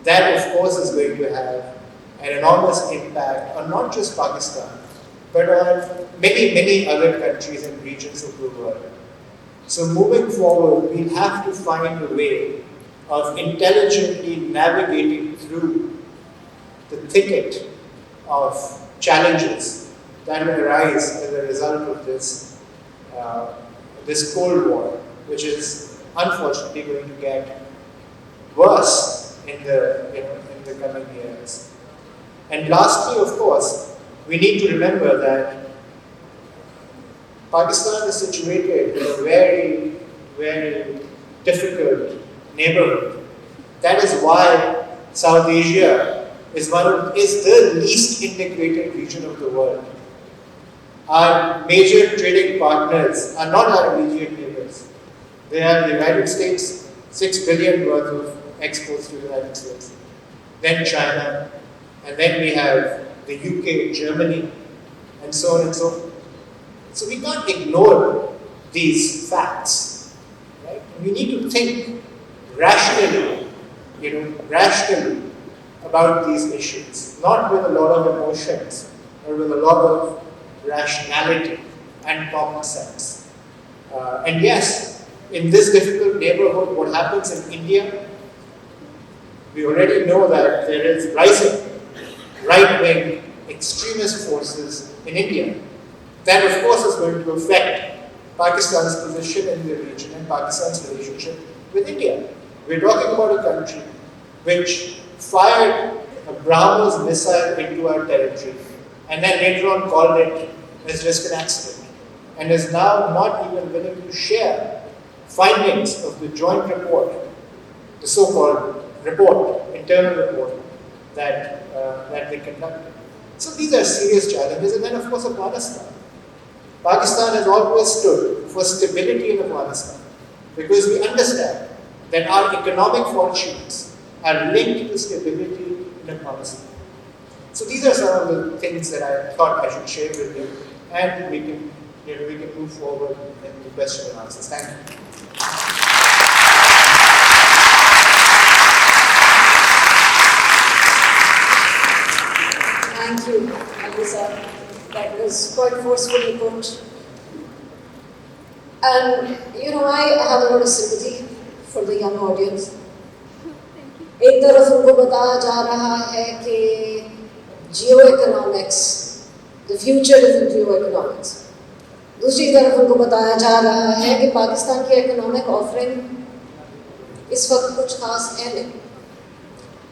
That, of course, is going to have an enormous impact on not just Pakistan, but on many, many other countries and regions of the world. So moving forward, we'll have to find a way of intelligently navigating through the thicket of challenges that will arise as a result of this Cold War, which is unfortunately going to get worse in the coming years. And lastly, of course, we need to remember that Pakistan is situated in a very, very difficult neighborhood. That is why South Asia is the least integrated region of the world. Our major trading partners are not our immediate neighbors. They are the United States, 6 billion worth of exports to the United States. Then China, and then we have the UK, Germany, and so on and so forth. So we can't ignore these facts. Right? We need to think rationally, about these issues, not with a lot of emotions, or with a lot of rationality and common sense. And yes, in this difficult neighborhood, what happens in India, we already know that there is rising right-wing extremist forces in India. That, of course, is going to affect Pakistan's position in the region and Pakistan's relationship with India. We're talking about a country which fired a BrahMos missile into our territory and then later on called it as risk and accident, and is now not even willing to share findings of the joint report, the so-called report, internal report that they conducted. So these are serious challenges. And then of course Afghanistan. Pakistan has always stood for stability in Afghanistan because we understand that our economic fortunes are linked to stability in Afghanistan. So these are some of the things that I thought I should share with you, and we can move forward in the question and answers. Thank you. Thank you, Alisa. That was quite forcefully put. And I have a lot of sympathy for the young audience. एक तरफ उनको बताया जा रहा है कि जियो economics, the future is in Jio economics. दूसरी तरफ उनको बताया जा रहा है कि पाकिस्तान की इकोनॉमिक ऑफरिंग इस वक्त कुछ खास है नहीं.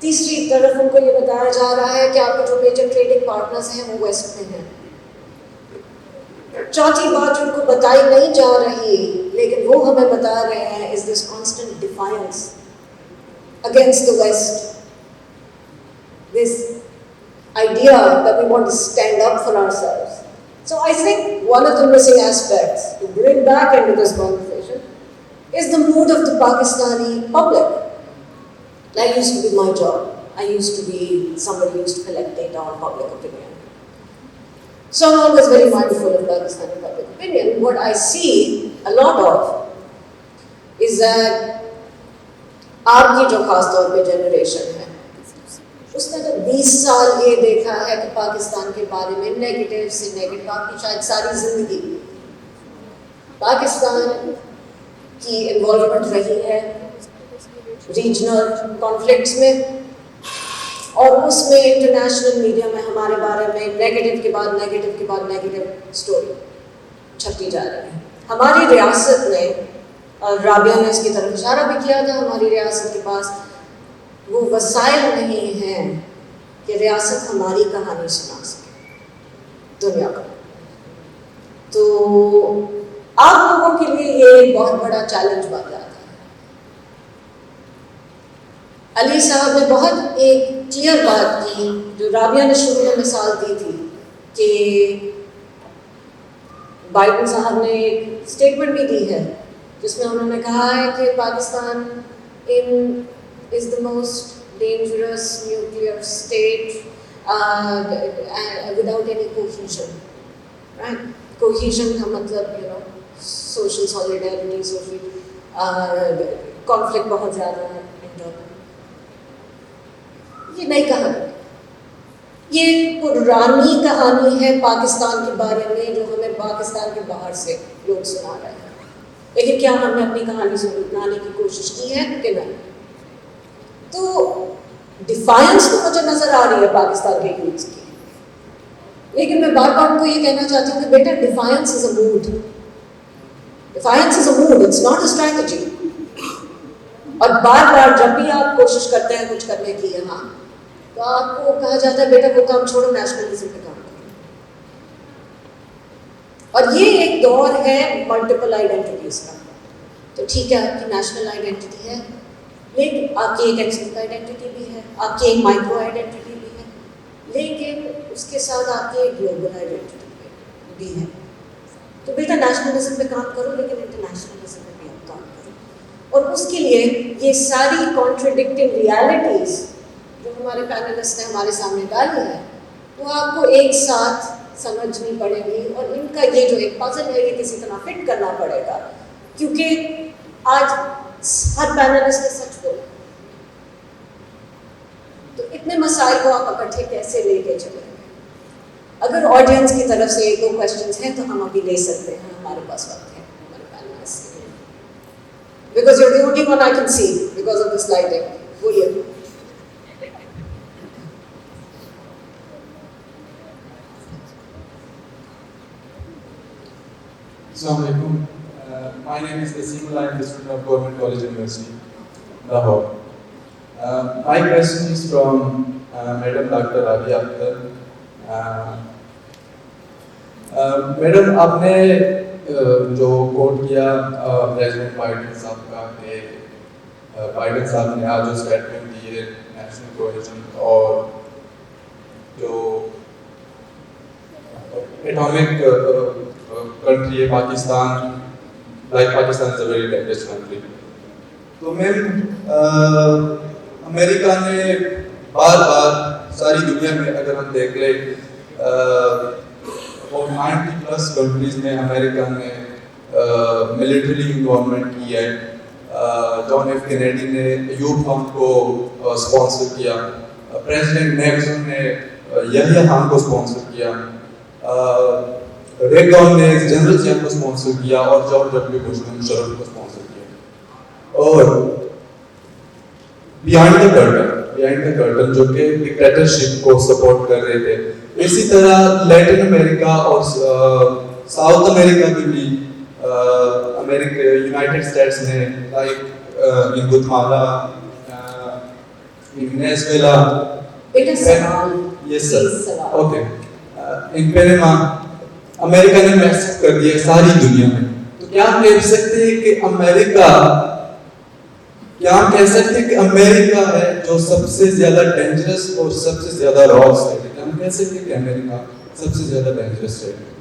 तीसरी तरफ उनको ये बताया जा रहा है कि आपके जो मेजर ट्रेडिंग पार्टनर्स हैं वो वेस्ट में हैं. चौथी बात जो उनको बताई नहीं जा रही लेकिन वो हमें बता रहे हैं is this constant defiance against the West. This idea that we want to stand up for ourselves. So I think one of the missing aspects to bring back into this conversation is the mood of the Pakistani public. That used to be my job. I used to be somebody who used to collect data on public opinion. So I'm always very mindful of Pakistani public opinion. What I see a lot of is that आपकी जो खास तौर पे generation है उसने तो 20 साल ये देखा है कि पाकिस्तान के बारे में नेगेटिव से नेगेटिव, आपकी शायद सारी जिंदगी पाकिस्तान की इन्वॉल्वमेंट रही है रीजनल कॉन्फ्लिक्ट्स में, और उसमें इंटरनेशनल मीडिया में हमारे बारे में नेगेटिव के बाद नेगेटिव के बाद नेगेटिव स्टोरी छपती जा रही है. हमारी रियासत में, और राबिया ने इसकी तरफ इशारा भी किया था, हमारी रियासत के पास वो वसाइल नहीं हैं कि रियासत हमारी कहानी सुना सके दुनिया को. तो आप लोगों के लिए ये एक बहुत बड़ा चैलेंज बन जाता है. अली साहब ने बहुत एक क्लियर बात की जो राबिया ने शुरू में मिसाल दी थी कि बाइडन साहब ने एक स्टेटमेंट भी दी है जिसमें उन्होंने कहा है कि Pakistan is the most dangerous nuclear state without any cohesion, right? Cohesion का मतलब social solidarity, social conflict बहुत ज़्यादा है internal. ये नई कहानी, ये पुरानी कहानी है पाकिस्तान के बारे में जो हमें पाकिस्तान के बाहर से लोग सुना रहे हैं. लेकिन क्या हमने अपनी कहानी सुनाने की कोशिश की है कि नहीं? तो डिफायंस तो मुझे नजर आ रही है पाकिस्तान के यूथ की, लेकिन मैं बार बार उनको ये कहना चाहती हूँ कि बेटा defiance is a mood. Defiance is a mood, it's not a strategy. और बार बार जब भी आप कोशिश करते हैं कुछ करने की यहाँ, तो आपको कहा जाता है बेटा वो काम छोड़ो, नेशनलिज्म पे काम करो. और ये एक दौर है मल्टीपल आइडेंटिटीज का. तो ठीक है आपकी नेशनल आइडेंटिटी है, लेकिन आपकी एक एक्सनिक आइडेंटिटी भी है, आपकी एक माइक्रो आइडेंटिटी भी है, लेकिन उसके साथ आपकी एक ग्लोबल आइडेंटिटी भी है. तो बेटा नेशनलिज्म पे काम करो, लेकिन इंटरनेशनलिज्म पे भी आप काम करो. और उसके लिए ये सारी कॉन्ट्रडिक्टिंग रियलिटीज जो हमारे पैनलिस्ट ने हमारे सामने डाली है वो आपको एक साथ समझनी पड़ेगी, और इनका ये जो एक पजल है ये किसी तरह फिट करना पड़ेगा, क्योंकि आज हर पैनलिस्ट ने सच बोला. तो इतने मसाइल को आप इकट्ठे कैसे लेके चलेंगे? अगर ऑडियंस की तरफ से एक दो क्वेश्चंस हैं तो हम अभी ले सकते हैं, हमारे पास वक्त है हमारे panellist, because you are the only one I can see because of this lighting. बोलिए. Assalamu alaikum. My name is Naseem. I am the student of Government College University, Lahore. My question is from Madam Dr. Rabia Akhtar. Madam आपने जो coat किया president Biden साहब का कि Biden साहब ने आज जो स्टेटमेंट दी है नेशनल कोहेजन और जो एटॉमिक कंट्री है Pakistan, like Pakistan is a very dangerous country. तो मैम अमेरिका ने बार बार सारी दुनिया में अगर हम देख ले और 90+ कंट्रीज में अमेरिका ने मिलिट्री इन्वॉल्वमेंट की है। जॉन एफ कैनेडी ने यूथ फंड को स्पॉन्सर किया, प्रेसिडेंट निक्सन ने यहिया खान को स्पॉन्सर किया, रेगन ने जनरल जिया को स्पॉन्सर किया और जॉर्ज डब्ल्यू बुश ने मुशर्रफ को स्पॉन्सर किया। और बिहाइंड द कर्टन जो कि डिक्टेटरशिप को सपोर्ट कर रहे थे। इसी तरह लैटिन अमेरिका और साउथ अमेरिका की भी अमेरिका यूनाइटेड स्टेट्स ने लाइक इन गुतमाला, इन वेनेजुएला, बेटा सवाल, यस सर, सवाल। ओके, इन पनामा अमेरिका ने मैसेज कर दिया सारी दुनिया में। तो क्या हम कह सकते हैं कि अमेरिका है जो सबसे ज्यादा डेंजरस और सबसे ज्यादा रॉ स्टेट है? हम कह सकते हैं कि अमेरिका सबसे ज्यादा डेंजरस स्टेट है।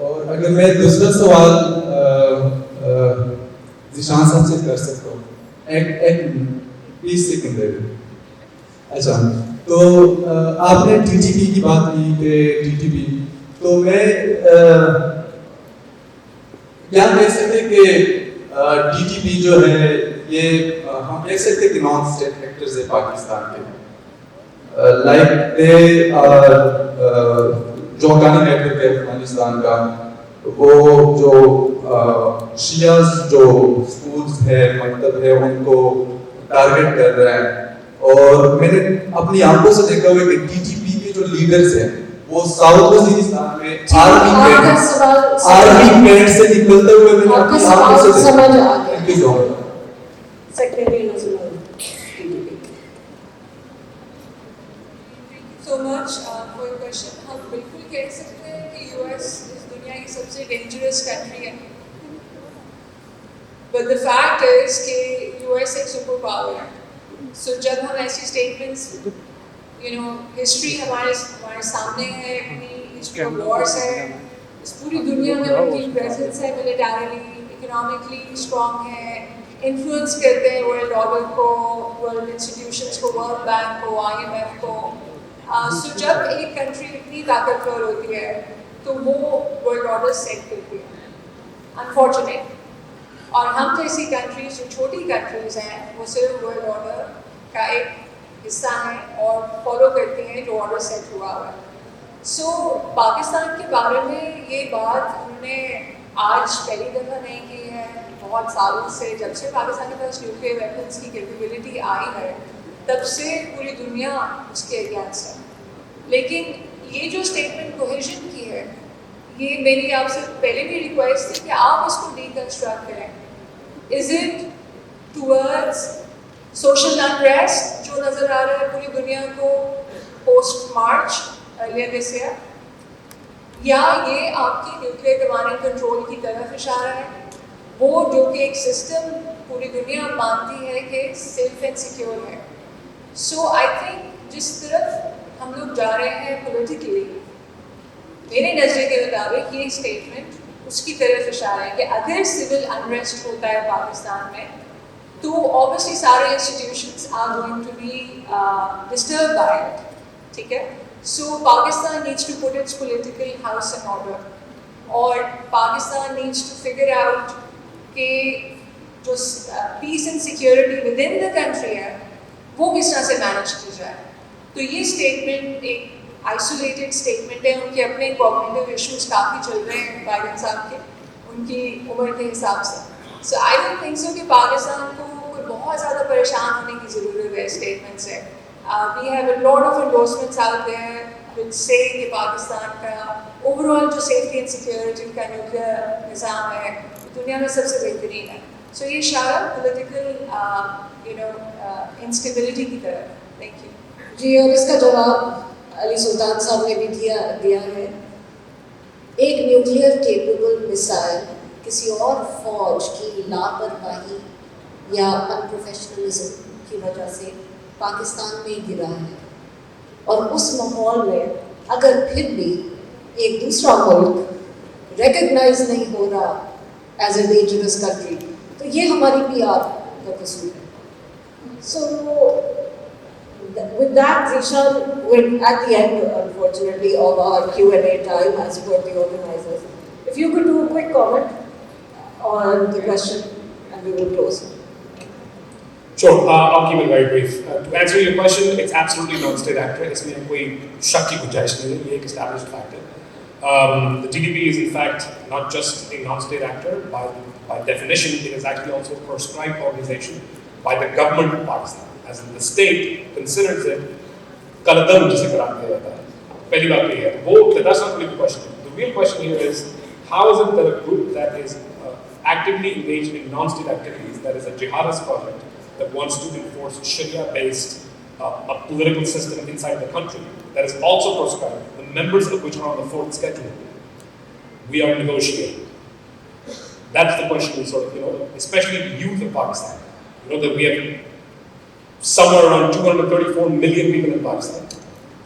और अगर मैं दूसरा सवाल जिशान साहब से कर सकता हूँ, एक 20 सेकंड दे दो। अच्छा, तो आपने टीटीपी की बात की कि टीटीपी, तो मैं क्या कह सकते हैं कि टीटीपी जो है ये हम कह सकते हैं कि नॉन स्टेट एक्टर्स है पाकिस्तान के, लाइक दे आर जो अफगानी नेटवर्क है अफगानिस्तान का, वो जो शियाज जो स्कूल्स है मकतब है उनको टारगेट कर रहा है। और मैंने अपनी आंखों से देखा हुआ कि टीटीपी के जो लीडर्स हैं वो साउथ वजीरिस्तान में आर्मी कैंट से निकलते हुए मैंने अपनी आंखों से देखा। समझ आ गया। Thank you so much. Secretary Nazrul TTP. so much for your question. हम बिल्कुल कह सकते हैं कि यूएस इस दुनिया की सबसे डेंजरस कंट्री है, but the fact is कि यूएस एक सुपर पावर है। so जब हम ऐसी स्टेटमेंट्स, हिस्ट्री हमारे सामने है, अपनी हिस्ट्री ऑफ वॉर्स है, इस पूरी दुनिया में उनकी प्रेजेंस है, मिलिटरीली इकोनॉमिकली स्ट्रॉन्ग है, इन्फ्लुएंस करते हैं वर्ल्ड ऑर्डर को, वर्ल्ड इंस्टीट्यूशंस को, वर्ल्ड बैंक को, IMF को। सो जब एक कंट्री इतनी ताकतवर होती है तो वो वर्ल्ड ऑर्डर सेट करती है, अनफॉर्चुनेट। और हम जैसी कंट्रीज जो छोटी कंट्रीज हैं वो सिर्फ वर्ल्ड ऑर्डर का एक हिस्सा हैं और फॉलो करती हैं जो ऑर्डर सेट हुआ है। सो पाकिस्तान के बारे में ये बात हमने आज पहली दफ़ा नहीं की है, बहुत सालों से, जब से पाकिस्तान के पास न्यूक्लियर वेपन्स की कैपेबिलिटी आई है तब से पूरी दुनिया उसके अगेंस्ट है। लेकिन ये जो स्टेटमेंट कोहेजन की है, ये मेरी आपसे पहले भी रिक्वेस्ट थी कि आप इसको डीकंस्ट्रक्ट करें। Is it towards social unrest जो नज़र आ रहा है पूरी दुनिया को post March earlier this year, या ये आपकी न्यूक्लियर कमांड कंट्रोल की तरफ इशारा है, वो जो कि एक सिस्टम पूरी दुनिया मानती है कि सेफ एंड सिक्योर है। सो आई थिंक जिस तरफ हम लोग जा रहे हैं पॉलिटिकली, मेरे नज़रिए के मुताबिक ये स्टेटमेंट उसकी तरफ इशारा है कि अगर सिविल अनरेस्ट होता है पाकिस्तान में तो ऑब्वियसली सारे institutions are going to be disturb by it, ठीक है। So Pakistan needs to put its political house in order और Pakistan needs to figure out कि जो peace and security within the country है वो किस तरह से मैनेज की जाए। तो ये स्टेटमेंट एक आइसोलेटेड स्टेटमेंट है, उनके अपने कॉग्निटिव इश्यूज काफ़ी चल रहे हैं बाइडेन साहब के, उनकी उम्र के हिसाब से। सो आई डोंट थिंक सो कि पाकिस्तान को कोई बहुत ज़्यादा परेशान होने की ज़रूरत है स्टेटमेंट से। We have a lot of endorsements out there which say कि पाकिस्तान का ओवरऑल जो सेफ्टी एंड सिक्योरिटी का न्यूक्लियर निज़ाम है दुनिया में सबसे बेहतरीन है। सो ये इशारा पॉलिटिकल इंस्टेबिलिटी की तरफ। थैंक यू जी, और इसका जवाब अली सुल्तान साहब ने भी दिया है। एक न्यूक्लियर केपेबल मिसाइल किसी और फौज की लापरवाही या अनप्रोफेशनलिज्म की वजह से पाकिस्तान में गिरा है, और उस माहौल में अगर फिर भी एक दूसरा मुल्क रिकग्नाइज नहीं हो रहा एज ए डेंजरस कंट्री, तो ये हमारी PR का कसूर है. So with that, Zishan, we're at the end, unfortunately, of our Q&A time as per the organizers. If you could do a quick comment on the question, and we will close. Sure, I'll keep it very brief. To answer your question, it's absolutely non-state actor. इसमें कोई शक की गुंजाइश नहीं है, ये एक established fact है. The GDP is in fact not just a non-state actor. By definition, it is actually also a proscribed organization by the government of Pakistan. As in the state considers it kaladam जिसे करार दिया जाता है. पहली बात ये है. वो that's not really the question. The real question here is how is it that a group that is actively engaged in non-state activities, that is a jihadist project that wants to enforce Sharia-based a political system inside the country that is also proscribed, the members of which are on the fourth schedule, we are negotiating. That's the question, sort of, especially the youth of Pakistan. That we have somewhere around 234 million people in Pakistan.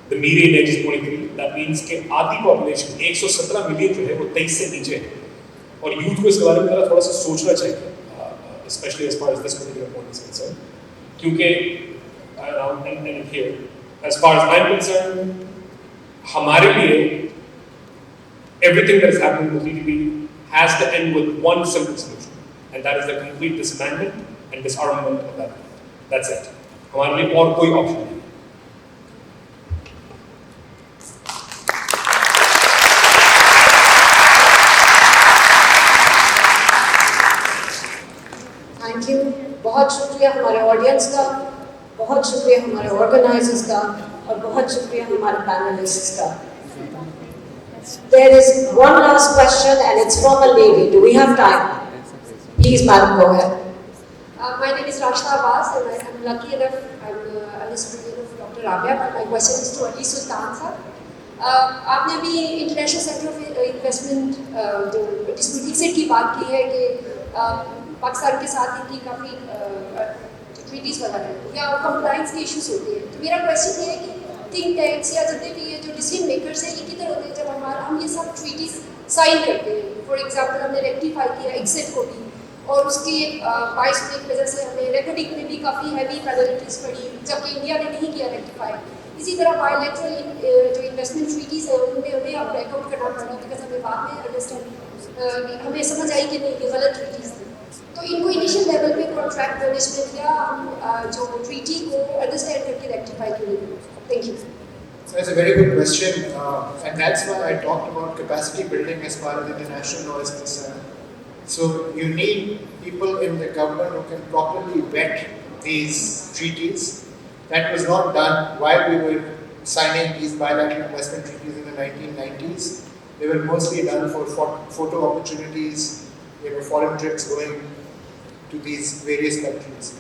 The median age is 23. That means कि आधी population 117 million जो है वो 23 से नीचे है. और youth को इसके बारे में थोड़ा सा सोचना चाहिए, especially as far as this particular point is concerned. क्योंकि and here, as far as I'm concerned, हमारे लिए everything that is happening with TTP has to end with one simple solution, and that is the complete disbandment and disarmament of that. That's it. हमारे लिए और कोई option नहीं. Thank you. बहुत शुक्रिया हमारे ऑडियंस का, बहुत शुक्रिया हमारे ऑर्गेनाइजर्स का, और बहुत शुक्रिया हमारे पैनलिस्ट्स का. There is one last question and it's from a lady. Do we have time? Please, madam, go ahead. My name is Rashta Abbas and I'm lucky enough, I'm a student of Dr. Rabia, but my question is to Ali Sultan sir. आपने अभी international centre of investment जो disputing set की बात की है कि पाकिस्तान के साथ इनकी काफ़ी ट्रीटीज़ वगैरह है या कंप्लाइंस के इश्यूज होते हैं. तो मेरा क्वेश्चन ये है कि थिंक टैंक्स या जितने भी ये जो डिसीजन मेकर्स हैं ये किधर होते हैं जब हम ये सब ट्रीटीज़ साइन करते हैं. फॉर एग्जांपल हमने रेक्टिफाई किया एक्सिट को भी, और उसकी बाइस होने की वजह से हमें रेकॉर्डिंग में भी काफ़ी हैवी पेनल्टीज पड़ी, जबकि इंडिया ने नहीं किया रेक्टिफाई. इसी तरह बायोलेटरल जो इन्वेस्टमेंट ट्रीटीज़ हैं उनमें हमें अब बैकआउट करना पड़ा, बिकॉज हमें बाद में अंडरस्टैंड हमें समझ आई कि नहीं ये गलत ट्रीटीज़ थी. तो इनको इनिशियल लेवल पे कॉन्ट्रैक्ट मैनेजमेंट या हम जो ट्रीटी को अंडरस्टैंड करके रेक्टिफाई क्यों नहीं करते. Thank you. So it's a very good question, and that's why I talked about capacity building as far as international law is concerned. So you need people in the government who can properly vet these treaties. That was not done while we were signing these bilateral investment treaties in the 1990s. They were mostly done for photo opportunities. There were foreign trips going to these various countries.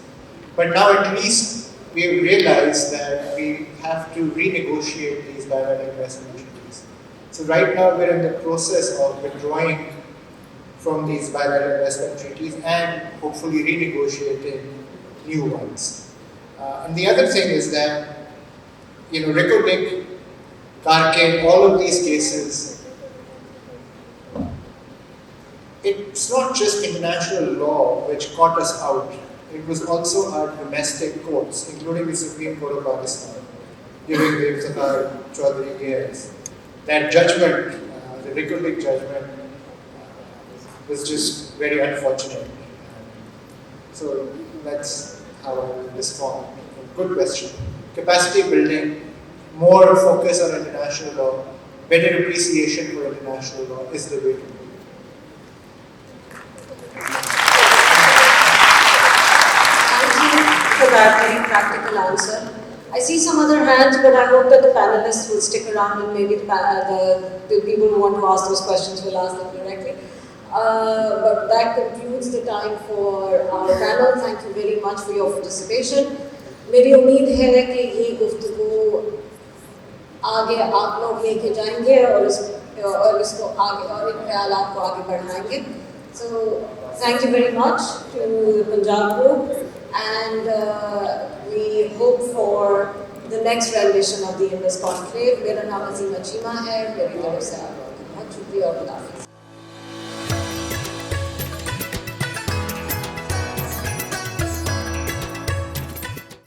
But now at least we have realized that we have to renegotiate these bilateral investment treaties. So right now we're in the process of withdrawing from these bilateral investment treaties and hopefully renegotiating new ones. And the other thing is that, Reko Dick, Karke, all of these cases, it's not just international law which caught us out. It was also our domestic courts, including the Supreme Court of Pakistan, during the Iftikhar Chaudhry years. That judgment, the Reko Dick judgment, was just very unfortunate. So that's how I will respond. Good question. Capacity building, more focus on international law, better appreciation for international law is the way to go. For that very practical answer. I see some other hands, but I hope that the panelists will stick around and maybe the people who want to ask those questions will ask them directly. But that concludes the time for our panel. Thank you very much for your participation. मेरी उम्मीद है कि ये गुफ्तगू आगे आप लोग लेके जाएंगे और और इसको आगे और इन ख्यालात को आगे बढ़ाएंगे. So thank you very much to the Punjab group, and we hope for the next rendition of the Indus Conclave. मेरा नाम अजीमा चीमा है. मेरी तरफ से आपका बहुत शुक्रिया और खुदा हाफिज़.